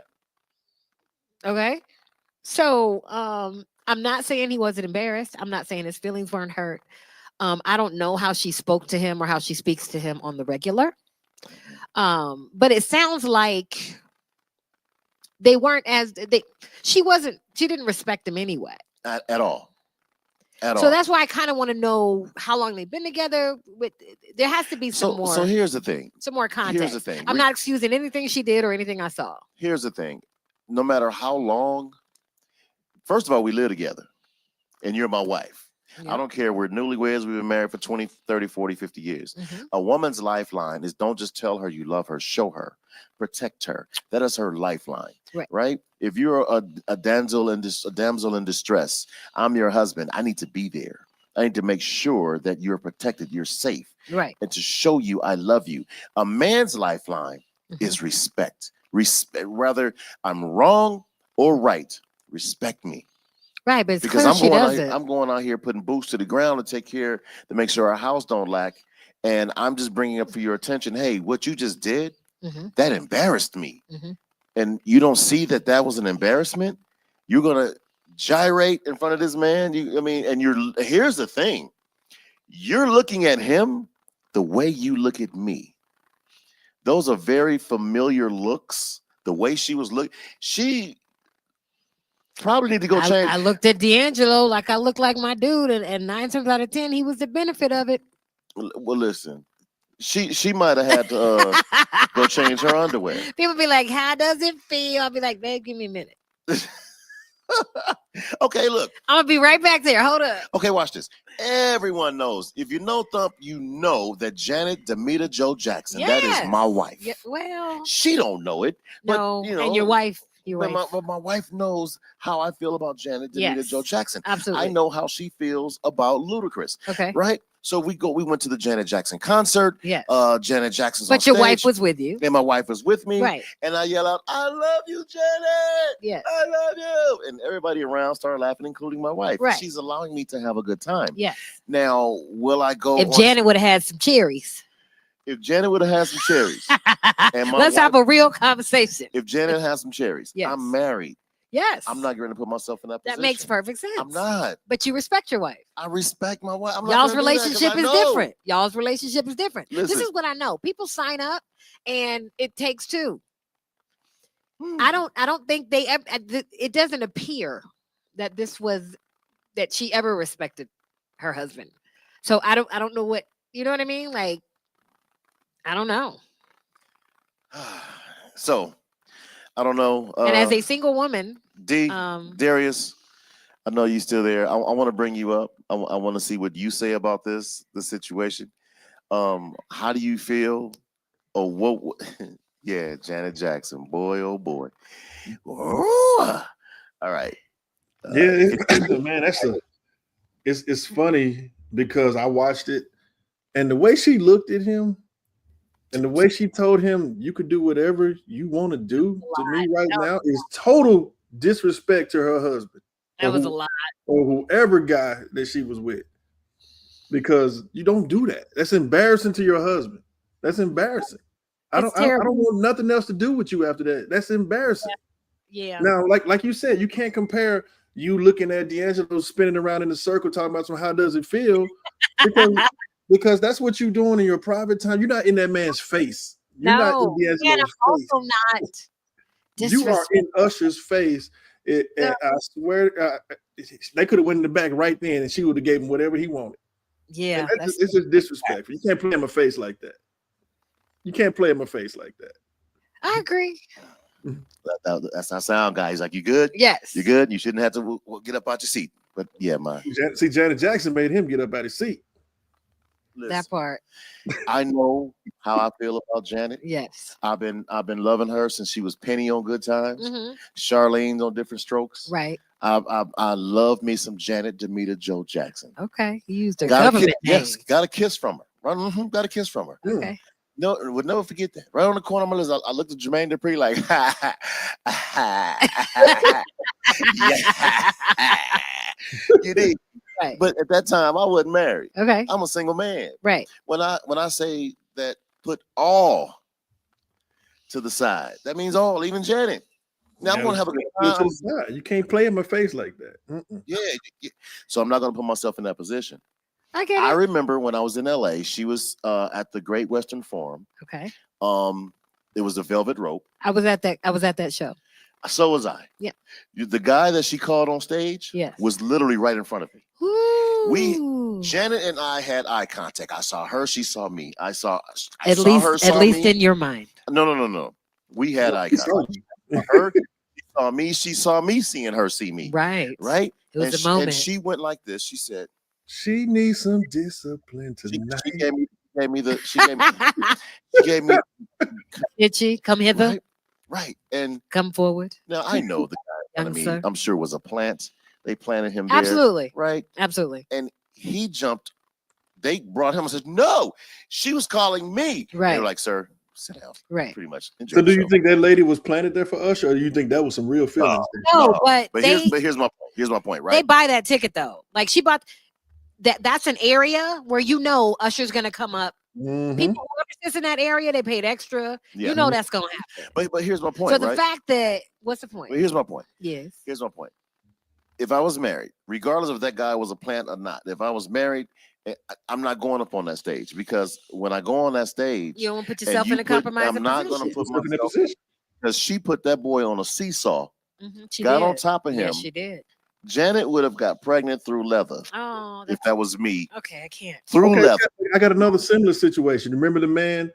Okay. So I'm not saying he wasn't embarrassed. I'm not saying his feelings weren't hurt. I don't know how she spoke to him or how she speaks to him on the regular. But it sounds like they weren't she didn't respect him anyway. at all. So that's why I kind of want to know how long they've been together. There has to be some more. So here's the thing. Some more context. Here's the thing. I'm not excusing anything she did or anything I saw. Here's the thing. No matter how long, first of all, we live together, and you're my wife. Yeah. I don't care. We're newlyweds. We've been married for 20, 30, 40, 50 years. Mhm. A woman's lifeline is don't just tell her you love her, show her, protect her. That is her lifeline, right? If you're a damsel in distress, I'm your husband. I need to be there. I need to make sure that you're protected, you're safe, right? And to show you I love you. A man's lifeline Mhm. is respect. Respect, whether I'm wrong or right, respect me. Right, but it's Because clear I'm going out here putting boots to the ground to make sure our house don't lack. And I'm just bringing up for your attention, hey, what you just did, Mhm. that embarrassed me. Mhm. And you don't see that was an embarrassment. You're gonna gyrate in front of this man. Here's the thing: you're looking at him the way you look at me. Those are very familiar looks. The way she was looking, she probably need to go change. I looked at D'Angelo like I look like my dude, and 9 times out of 10, he was the benefit of it. Well, listen, she might have had to go change her underwear. People be like, "How does it feel?" I'll be like, "Babe, give me a minute." Okay, look. I'm gonna be right back there. Hold up. Okay, watch this. Everyone knows. If you know Thump, you know that Janet Demita Jo Jackson, that is my wife. Yeah, well, she don't know it. No, but, you know, and your wife. But my wife knows how I feel about Janet Demita Jo Jackson. Absolutely. I know how she feels about Ludacris. Okay. Right? So we went to the Janet Jackson concert. Yes. Janet Jackson's But on your stage, wife was with you. And my wife was with me. Right. And I yell out, "I love you, Janet. Yeah. I love you." And everybody around started laughing, including my wife. Right. She's allowing me to have a good time. Yes. Now, will I go? If Janet would have had some cherries. If Janet would have had some cherries. And Let's have a real conversation. If Janet has some cherries, Yes. I'm married. Yes. I'm not going to put myself in that position. That makes perfect sense. I'm not. But you respect your wife. I respect my wife. Y'all's relationship is different. Y'all's relationship is different. Listen. This is what I know. People sign up and it takes two. I don't think they ever, it doesn't appear that that she ever respected her husband. So I don't know what, you know what I mean? Like, I don't know. So I don't know. And as a single woman, Darius, I know you're still there. I want to bring you up. I want to see what you say about the situation. How do you feel? Or what? Yeah, Janet Jackson. Boy, oh boy. Ooh. All right. Man, it's funny because I watched it, and the way she looked at him, and the way she told him you could do whatever you want to do to me right now is total disrespect to her husband. That was a lot. Or whoever guy that she was with. Because you don't do that. That's embarrassing to your husband. That's embarrassing. I don't want nothing else to do with you after that. That's embarrassing. Yeah. Now, like you said, you can't compare you looking at D'Angelo spinning around in a circle talking about how does it feel? Because that's what you're doing in your private time. You're not in that man's face. You're not in D'Angelo's face. I'm also not. You are in Usher's face. I swear, they could have went in the back right then, and she would have gave him whatever he wanted. Yeah, it's just disrespectful. You can't play him a face like that. You can't play him a face like that. I agree. That's not sound, guys. Like, you good? Yes. You good? You shouldn't have to get up out your seat. But yeah, man. See, Janet Jackson made him get up out of his seat. Listen, that part. I know how I feel about Janet. Yes. I've been loving her since she was Penny on Good Times. Charlene on Different Strokes. Right. I love me some Janet Demeter Joe Jackson. Okay. You used her government name. Yes, got a kiss from her. Got a kiss from her. Okay. No, would never forget that. Right on the corner of my list, I looked at Jermaine Dupri like, you did. Right. But at that time, I wasn't married. Okay. I'm a single man. Right. When I say that, put all to the side, that means all, even Janet. Now I'm gonna have a good time. You can't play in my face like that. Yeah. So I'm not gonna put myself in that position. I get it. I remember when I was in LA, she was at the Great Western Forum. Okay. It was the Velvet Rope. I was at that show. So was I. Yeah. The guy that she called on stage was literally right in front of me. Ooh. Janet and I had eye contact. I saw her, she saw me. I saw at least in your mind. No. We had eye contact. Her, she saw me, she saw me seeing her see me. Right. Right? It was a moment. And she went like this. She said, she needs some discipline tonight. She gave me Itchy, come hither. Right. And come forward. Now I know the guy. I'm sure it was a plant. They planted him there. Absolutely. Right. Absolutely. And he jumped. They brought him and said, no, she was calling me. Right. They were like, sir, sit down. Right. Pretty much. So do you think that lady was planted there for Usher, or do you think that was some real feelings? No, but here's my point. Here's my point, right? They buy that ticket though. Like she bought that's an area where Usher's gonna come up. People who are in that area, they paid extra. Yeah. You know that's gonna happen. But here's my point. So the fact that what's the point? But here's my point. Yes. Here's my point. If I was married, regardless if that guy was a plant or not, if I was married, I'm not going up on that stage, because when I go on that stage, you don't put yourself in a compromising position. I'm not going to put myself in a position, because she put that boy on a seesaw, got on top of him. Yes, she did. Janet would have got pregnant through leather if that was me. Okay, I can't. Through leather. I got another similar situation. Remember the man,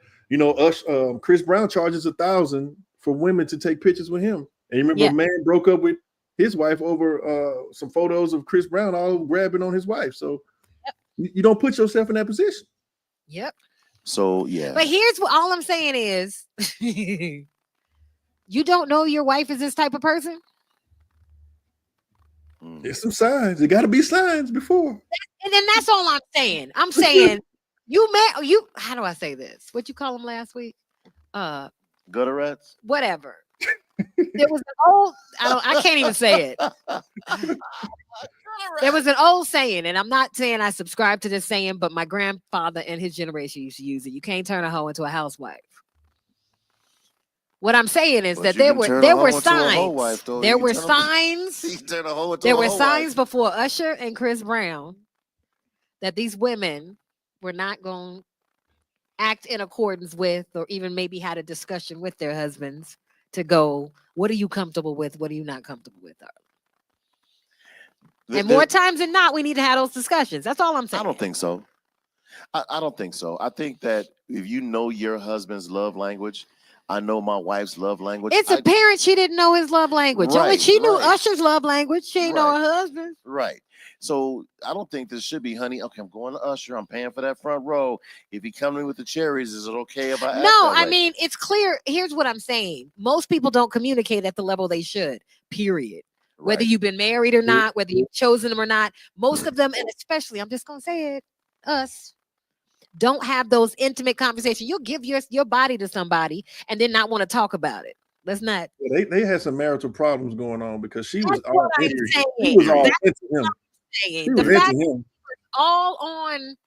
Chris Brown charges $1,000 for women to take pictures with him. And you remember a man broke up with his wife over some photos of Chris Brown all grabbing on his wife. So you don't put yourself in that position. Yep. So yeah. But here's what all I'm saying is you don't know your wife is this type of person. There's some signs. There got to be signs before. And then that's all I'm saying. I'm saying you how do I say this? What you call them last week? Gutter rats? Whatever. There was an old I can't even say it. There was an old saying, and I'm not saying I subscribe to this saying, but my grandfather and his generation used to use it. You can't turn a hoe into a housewife. What I'm saying is that there were signs. There were signs. There were signs before Usher and Chris Brown that these women were not going to act in accordance with, or even maybe had a discussion with their husbands to go, what are you comfortable with? What are you not comfortable with? And more times than not, we need to have those discussions. That's all I'm saying. I don't think so. I don't think so. I think that if you know your husband's love language, I know my wife's love language. It's apparent she didn't know his love language. Right, Only she knew Usher's love language. She ain't know her husband. Right. So I don't think this should be, honey. Okay, I'm going to Usher. I'm paying for that front row. If he comes in with the cherries, is it okay if I act No, that I way? mean, it's clear. Here's what I'm saying. Most people don't communicate at the level they should, period. Whether Right. you've been married or not, whether you've chosen them or not, most of them, and especially, I'm just going to say it, us, don't have those intimate conversations. You'll give your body to somebody and then not want to talk about it. Let's not. Yeah, they had some marital problems going on because she was That's all what I'm into him. She saying. was all That's into him. saying. She The was fact into him. all on,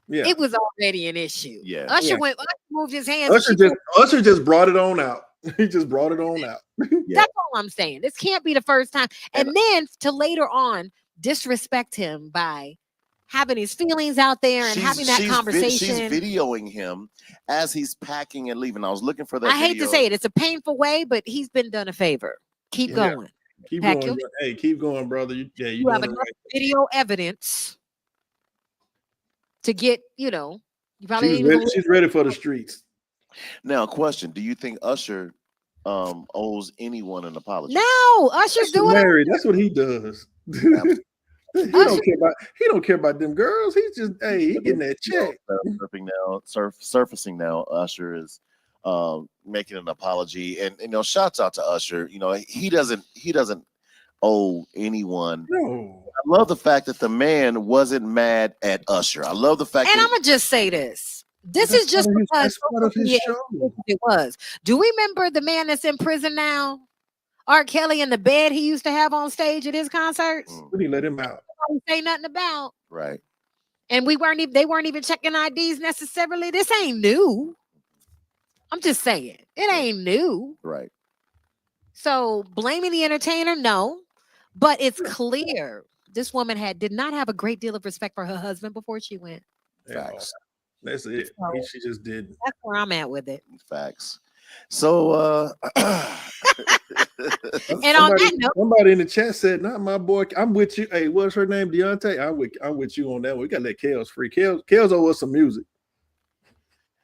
Yeah. it was already an issue. Yeah. Usher Yeah. Usher moved his hands. and Usher just brought it on out. He just brought it on out. That's all I'm saying. This can't be the first time. And then to later on disrespect him by having his feelings out there and having that conversation. She's videoing him as he's packing and leaving. I was looking for that. I hate to say it. It's a painful way, but he's been done a favor. Keep going. Keep Pack going. Hey, keep going, brother. You have enough video evidence to get, you probably she's ready for the streets. Now, question: do you think Usher owes anyone an apology? No, Usher's doing married. That's what he does. He don't care about them girls. He's just he getting that check. Surfacing now. Usher is making an apology, and shouts out to Usher. He doesn't owe anyone. No. I love the fact that the man wasn't mad at Usher. I love the fact. And I'm gonna just say this. This is just because it was. Do we remember the man that's in prison now? R. Kelly in the bed he used to have on stage at his concerts. But he let him out. Say nothing about. Right. And they weren't even checking IDs necessarily. This ain't new. I'm just saying. It ain't new. Right. So blaming the entertainer, no. But it's clear this woman did not have a great deal of respect for her husband before she went. Facts. That's it. She just didn't. That's where I'm at with it. Facts. So and on that note, somebody in the chat said, "Not my boy. I'm with you." Hey, what's her name? Deontay. I'm with you on that one. We gotta let Kels free. Kels owe us some music.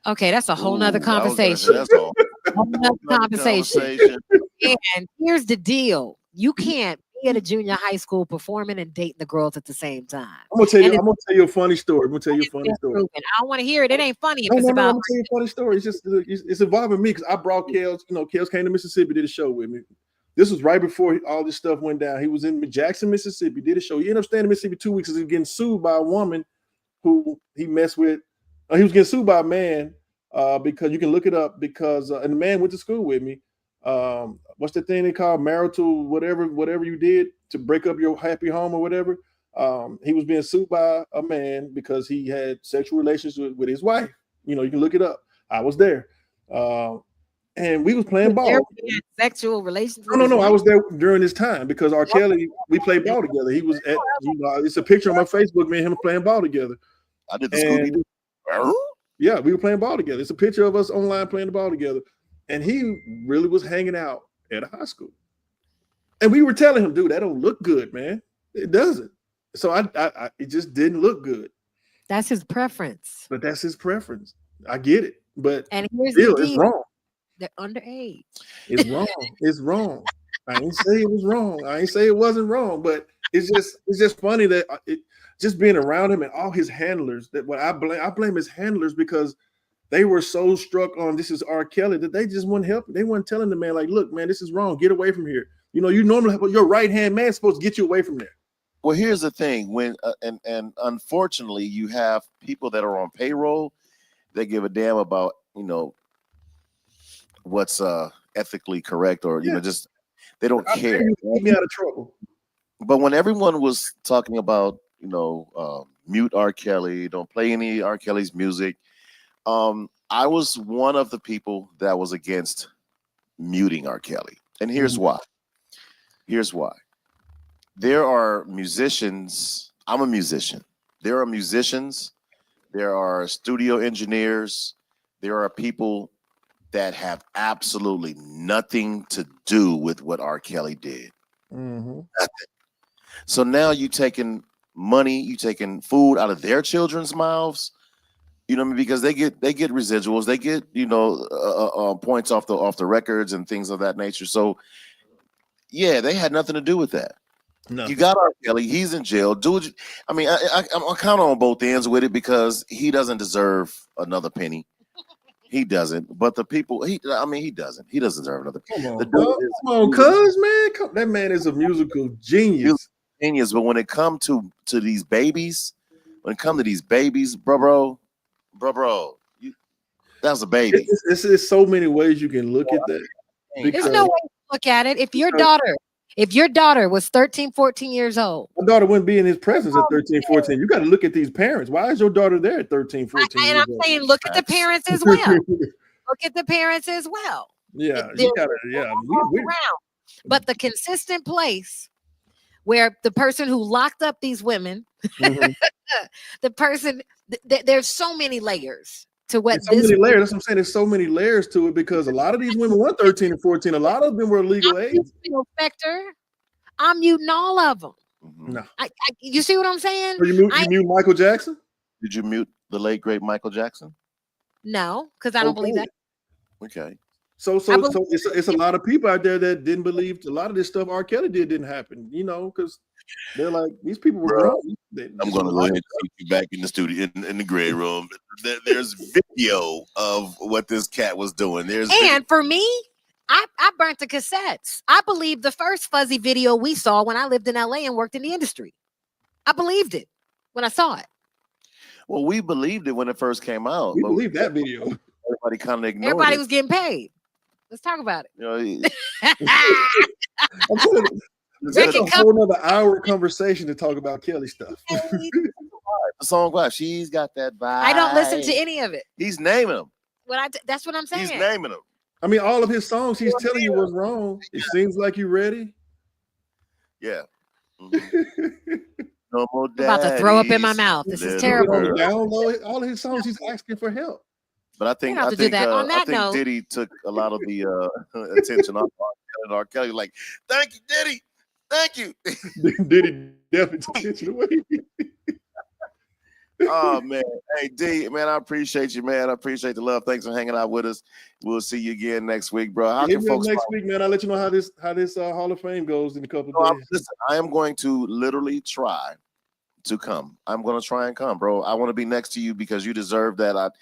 Okay, that's a whole nother conversation. That's a whole nother conversation. And here's the deal: you can't be at a junior high school performing and dating the girls at the same time. I'm gonna tell you a funny story. I don't want to hear it. It ain't funny if I'm it's about. I'm gonna tell you a funny story. It's involving me because I brought Kels. Kels came to Mississippi, did a show with me. This was right before all this stuff went down. He was in Jackson, Mississippi, did a show. He ended up staying in Mississippi 2 weeks because he was getting sued by a woman who he messed with. He was getting sued by a man because you can look it up because and the man went to school with me. What's the thing they call marital whatever you did to break up your happy home or whatever. He was being sued by a man because he had sexual relations with his wife. You can look it up. I was there. And we was playing ball. Sexual relations? No. I was there during this time because R. Kelly, we played ball together. He was at, it's a picture on my Facebook, me and him playing ball together. I did the Scooby-Doo. Yeah, we were playing ball together. It's a picture of us online playing the ball together. And he really was hanging out at a high school. And we were telling him, dude, that don't look good, man. It doesn't. So it just didn't look good. That's his preference. But that's his preference. I get it. But and here's still, the deal. It's wrong. They're underage. It's wrong. It's wrong. I ain't say it was wrong. I ain't say it wasn't wrong. But it's just funny that just being around him and all his handlers. That what I blame his handlers because they were so struck on this is R. Kelly that they just wouldn't help. They weren't telling the man like, look, man, this is wrong. Get away from here. You normally have your right hand man supposed to get you away from there. Well, here's the thing: when and unfortunately, you have people that are on payroll. They give a damn about what's ethically correct or just they don't care. Keep me out of trouble. But when everyone was talking about mute R. Kelly, don't play any R. Kelly's music, I was one of the people that was against muting R. Kelly, and here's why. Here's why. There are musicians. I'm a musician. There are musicians. There are studio engineers. There are people that have absolutely nothing to do with what R. Kelly did. Mm-hmm. Nothing. So now you taking money, you taking food out of their children's mouths. You know what I mean? Because they get residuals, they get points off the records and things of that nature. So yeah, they had nothing to do with that. Nothing. You got R. Kelly. He's in jail. Dude, I mean, I'm kind of on both ends with it because he doesn't deserve another penny. He doesn't. But the people, he doesn't. He doesn't deserve another penny. Come on, The dude is come on, cuz man. That man is a musical genius. Genius. But when it comes to these babies, bro, that's a baby. It's so many ways you can look at that. There's no way to look at it. If your daughter was 13, 14 years old. My daughter wouldn't be in his presence at 13, 14. You got to look at these parents. Why is your daughter there at 13, 14? And I'm saying, look at the parents as well. Look at the parents as well. Yeah, you gotta, we around. But the consistent place where the person who locked up these women, the person, there's so many layers to what so many layers. That's what I'm saying. There's so many layers to it because a lot of these women were 13 and 14. A lot of them were legal age. Spectre, I'm muting all of them. No, you see what I'm saying? So you mute Michael Jackson? Did you mute the late great Michael Jackson? No, because I don't believe that. Okay. So it's a lot of people out there that didn't believe a lot of this stuff R. Kelly didn't happen, because they're like, these people were grown. I'm going to go ahead and take you back in the studio, in the gray room. There's video of what this cat was doing. For me, I burnt the cassettes. I believe the first Fuzzy video we saw when I lived in LA and worked in the industry. I believed it when I saw it. Well, we believed it when it first came out. We believed that video. Everybody kind of ignored Everybody it. was getting paid. Let's talk about it. I'm telling you, that's a whole other hour conversation to talk about Kelly stuff. The song, wow, she's got that vibe. I don't listen to any of it. He's naming them. That's what I'm saying. He's naming them. I mean, all of his songs, he's telling you what's wrong. It seems like you ready. Yeah. No more I'm about to throw up in my mouth. This is terrible. Download all of his songs. He's asking for help. But I think Diddy took a lot of the attention off R. Kelly. Like, thank you, Diddy. Thank you. Diddy definitely took attention away. Oh man, hey D, man, I appreciate you, man. I appreciate the love. Thanks for hanging out with us. We'll see you again next week, bro. How can folks next week, man? I'll let you know how this Hall of Fame goes in a couple of days. Listen, I am going to literally try to come. I'm going to try and come, bro. I want to be next to you because you deserve that.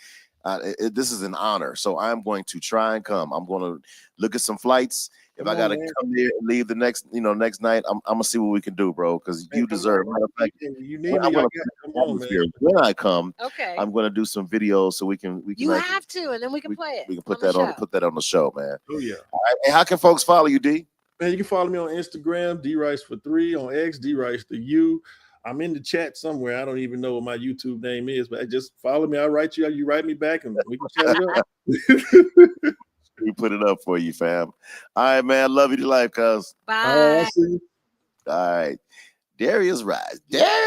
This is an honor, so I'm going to try and come. I'm going to look at some flights. If I gotta come there and leave the next night, I'm gonna see what we can do, bro. Because you deserve. Matter of fact, when I come, okay, I'm gonna do some videos so we can. You have to, and then we can play it. We can put that on the show, man. Oh yeah. All right. Hey, how can folks follow you, D? Man, you can follow me on Instagram, DRice43, on X, DRice4U. I'm in the chat somewhere. I don't even know what my YouTube name is, but just follow me. I'll write you. You write me back, and we can chat it up. We put it up for you, fam. All right, man. Love you to life, cuz. Bye. All right. Darius Rise. Yes.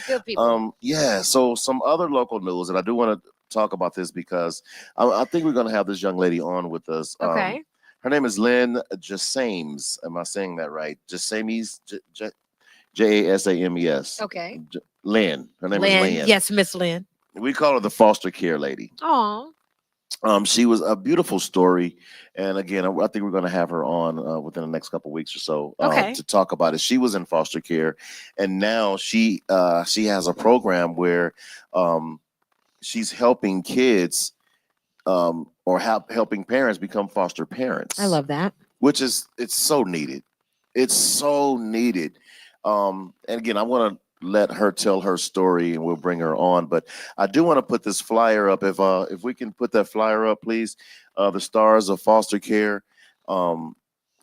Good people. Yeah. So some other local news, and I do want to talk about this because I think we're gonna have this young lady on with us. Okay. Her name is Lynn Jasames. Am I saying that right? Jasames, Jasames. Okay. Lynn. Her name is Lynn. Yes, Miss Lynn. We call her the foster care lady. Oh. She was a beautiful story, and again, I think we're going to have her on within the next couple of weeks or so to talk about it. She was in foster care, and now she has a program where she's helping kids or helping parents become foster parents. I love that. It's so needed. It's so needed. And again, I want to let her tell her story and we'll bring her on, but I do want to put this flyer up. If we can put that flyer up, please. The Stars of Foster Care.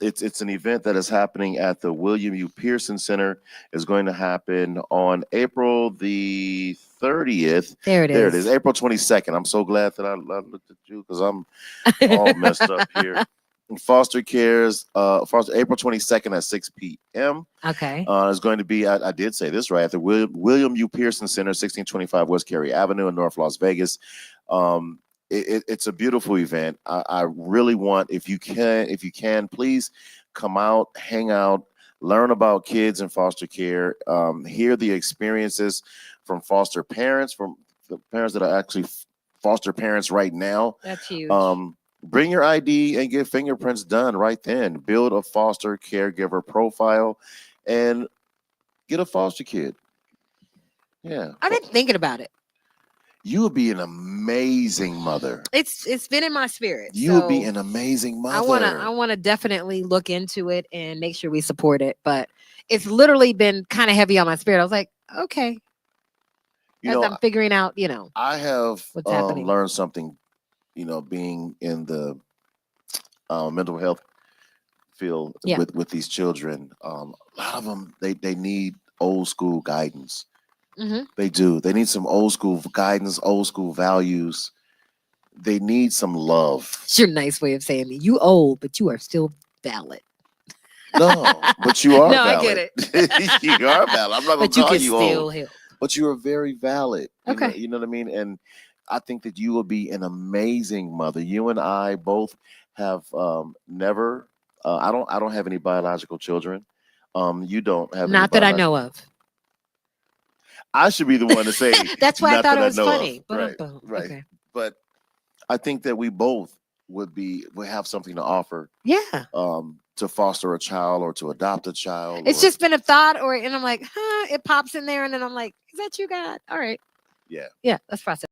It's an event that is happening at the William U. Pearson Center. It's going to happen on April the 30th. There it is. April 22nd. I'm so glad that I looked at you because I'm all messed up here. Foster Cares, April 22nd at 6 p.m. Okay. It's going to be, I did say this right, at the William U. Pearson Center, 1625 West Cary Avenue in North Las Vegas. It's a beautiful event. I really want, if you can, please come out, hang out, learn about kids in foster care, hear the experiences from foster parents, from the parents that are actually foster parents right now. That's huge. Bring your ID and get fingerprints done right then. Build a foster caregiver profile and get a foster kid. Yeah. I've been thinking about it. You would be an amazing mother. It's been in my spirit. You would be an amazing mother. I wanna definitely look into it and make sure we support it. But it's literally been kind of heavy on my spirit. I was like, okay. You As know, I'm figuring out, I have what's happening. learned something, being in the mental health field with these children. A lot of them, they need old school guidance. Mm-hmm. They do. They need some old school guidance, old school values. They need some love. It's your nice way of saying it. You old, but you are still valid. No, but you are no, valid. I get it. You are valid. I'm not going but to call you can you still old. help. But you are very valid. Okay. You know what I mean? And I think that you will be an amazing mother. You and I both have never. I don't have any biological children. You don't have. Not that I know of. I should be the one to say. That's why I thought it was funny. Right. Right. Okay. But I think that we both would have something to offer. Yeah. To foster a child or to adopt a child. It's just been a thought, and I'm like, it pops in there, and then I'm like, is that you, God? All right. Yeah. Yeah. Let's process.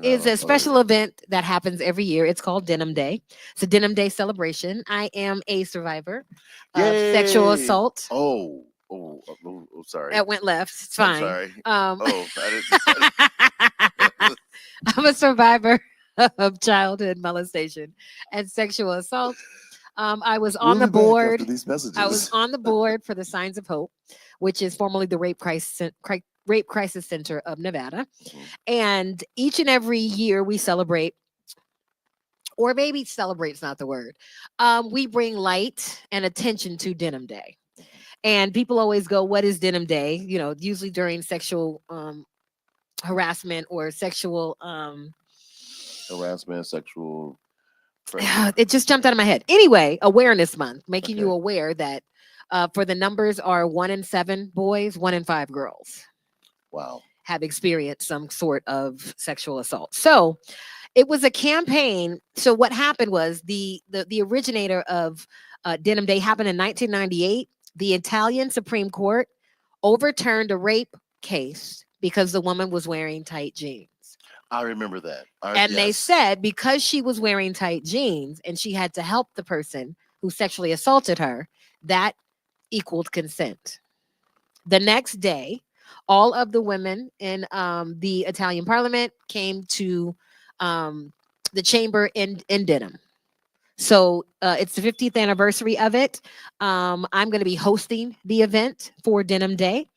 Is a special event that happens every year. It's called Denim Day. It's a Denim Day celebration. I am a survivor of sexual assault. Oh, sorry. That went left. It's fine. I'm sorry. I didn't. I'm a survivor of childhood molestation and sexual assault. I was on the board. I was on the board for the Signs of Hope, which is formerly the Rape Crisis Center of Nevada. And each and every year we celebrate, or maybe celebrate's not the word. We bring light and attention to Denim Day. And people always go, what is Denim Day? Usually during sexual harassment or sexual harassment, sexual. It just jumped out of my head. Anyway, Awareness Month, making you aware that for the numbers are 1 in 7 boys, 1 in 5 girls. Wow. Have experienced some sort of sexual assault. So it was a campaign. So what happened was the originator of Denim Day happened in 1998. The Italian Supreme Court overturned a rape case because the woman was wearing tight jeans. I remember that. They said because she was wearing tight jeans and she had to help the person who sexually assaulted her, that equaled consent. The next day, all of the women in the Italian parliament came to the chamber in Dedham. So it's the 50th anniversary of it. I'm going to be hosting the event for Denim Day.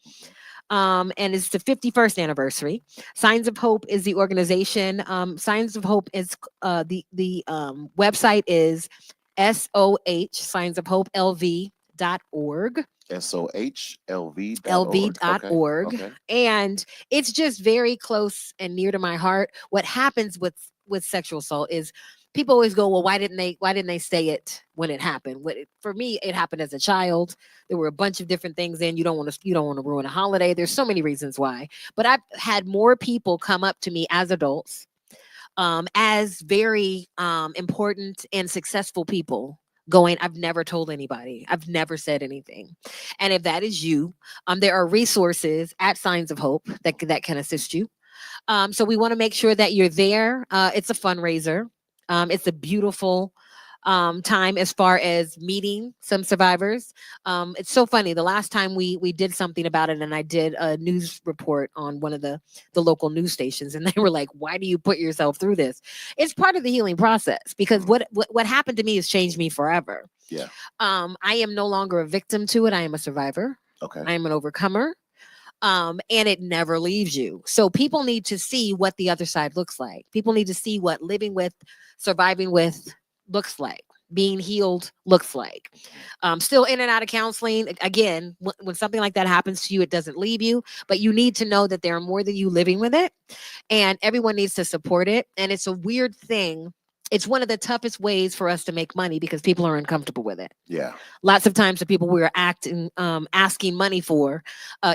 And it's the 51st anniversary. Signs of Hope is the organization. Signs of Hope is the website is SOH, Signs of Hope LV.org. SOHLV.org. Okay. And it's just very close and near to my heart. What happens with sexual assault is people always go, well, why didn't they say it when it happened? For me, it happened as a child. There were a bunch of different things in. You don't want to ruin a holiday. There's so many reasons why. But I've had more people come up to me as adults, as very important and successful people, going, I've never told anybody. I've never said anything. And if that is you, there are resources at Signs of Hope that can assist you. So we want to make sure that you're there. It's a fundraiser. It's a beautiful time as far as meeting some survivors. It's so funny. The last time we did something about it, and I did a news report on one of the local news stations, and they were like, why do you put yourself through this? It's part of the healing process, because what happened to me has changed me forever. Yeah. I am no longer a victim to it. I am a survivor. Okay. I am an overcomer. And it never leaves you. So people need to see what the other side looks like. People need to see what living with, surviving with looks like, being healed looks like. Still in and out of counseling. Again, when something like that happens to you, it doesn't leave you, but you need to know that there are more than you living with it, and everyone needs to support it. And it's a weird thing it's one of the toughest ways for us to make money because people are uncomfortable with it. Yeah. Lots of times the people we were asking money for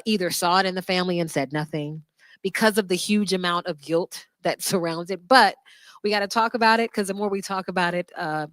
either saw it in the family and said nothing because of the huge amount of guilt that surrounds it. But we got to talk about it because the more we talk about it, I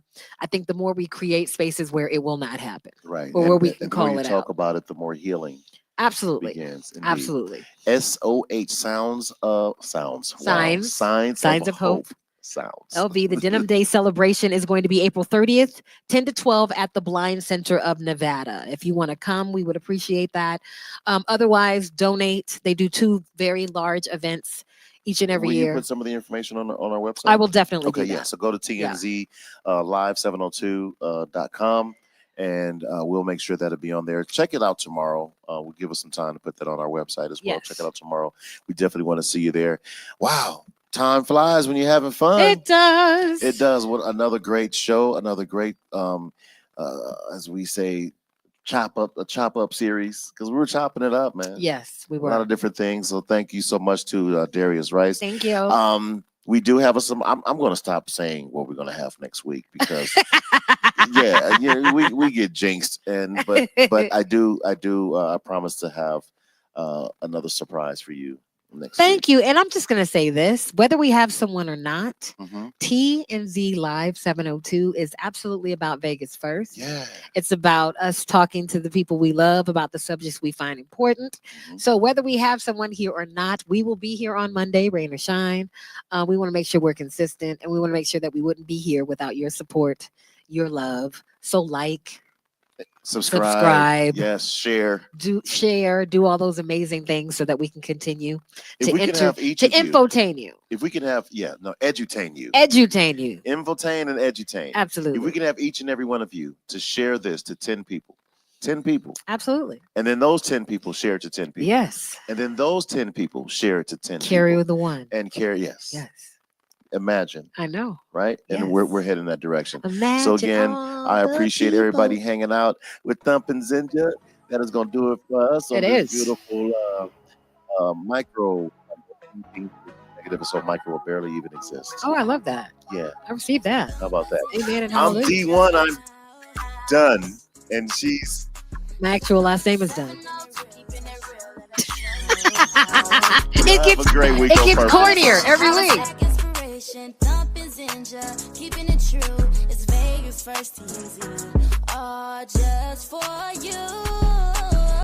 think the more we create spaces where it will not happen. Right. Or where we can and the call more it you talk out. about it, the more healing Absolutely. begins. Indeed. Absolutely. SOH sounds. Signs. Wow. Signs of hope. Sounds. LB, the Denim Day celebration is going to be April 30th, 10 to 12 at the Blind Center of Nevada. If you want to come, we would appreciate that. Otherwise, donate. They do 2 very large events each and every Will year. you put some of the information on our website? I will definitely Okay, do yeah. that. So go to TNZ live702.com and we'll make sure that'll be on there. Check it out tomorrow. We'll give us some time to put that on our website as well. Yes. Check it out tomorrow. We definitely want to see you there. Wow. Time flies when you're having fun. It does. It does. What another great show, another great as we say, chop up series, because we were chopping it up, man. Yes, we A lot were. of different things. So thank you so much to Darius Rice. Thank you. We do have some. I'm going to stop saying what we're going to have next week because we get jinxed, but I promise to have another surprise for you next Thank week. you. And I'm just going to say this, whether we have someone or not, Mhm. TNZ Live 702 is absolutely about Vegas first. Yeah. It's about us talking to the people we love about the subjects we find important. Mhm. So whether we have someone here or not, we will be here on Monday, rain or shine. We want to make sure we're consistent, and we want to make sure that we wouldn't be here without your support, your love. So subscribe. Yes, share. do all those amazing things so that we can continue If to we can have each of you, infotain you. if we can have edutain you, Edutain you. infotain and edutain. Absolutely. If we can have each and every one of you to share this to 10 people, Absolutely. and then those 10 people share it to 10 people, Yes. and then those 10 people share it to 10 Carry people, with the one. and carry. Yes. Yes. Imagine, I know. right? And Yes. we're heading that direction. Imagine So again, all I the appreciate everybody people. hanging out with Thumpin' Zinja. That is going to do it for us on It this is. beautiful micro negative. So micro will barely even exist. Oh, I love that. Yeah. I received that. How about that? Amen and I'm hallelujah. D1. I'm done, and she's. My actual last name is done. Have a great week It on gets purpose. cornier every week. Inspiration, thumping Zinja, keeping it true. It's Vegas first TNZ, all just for you.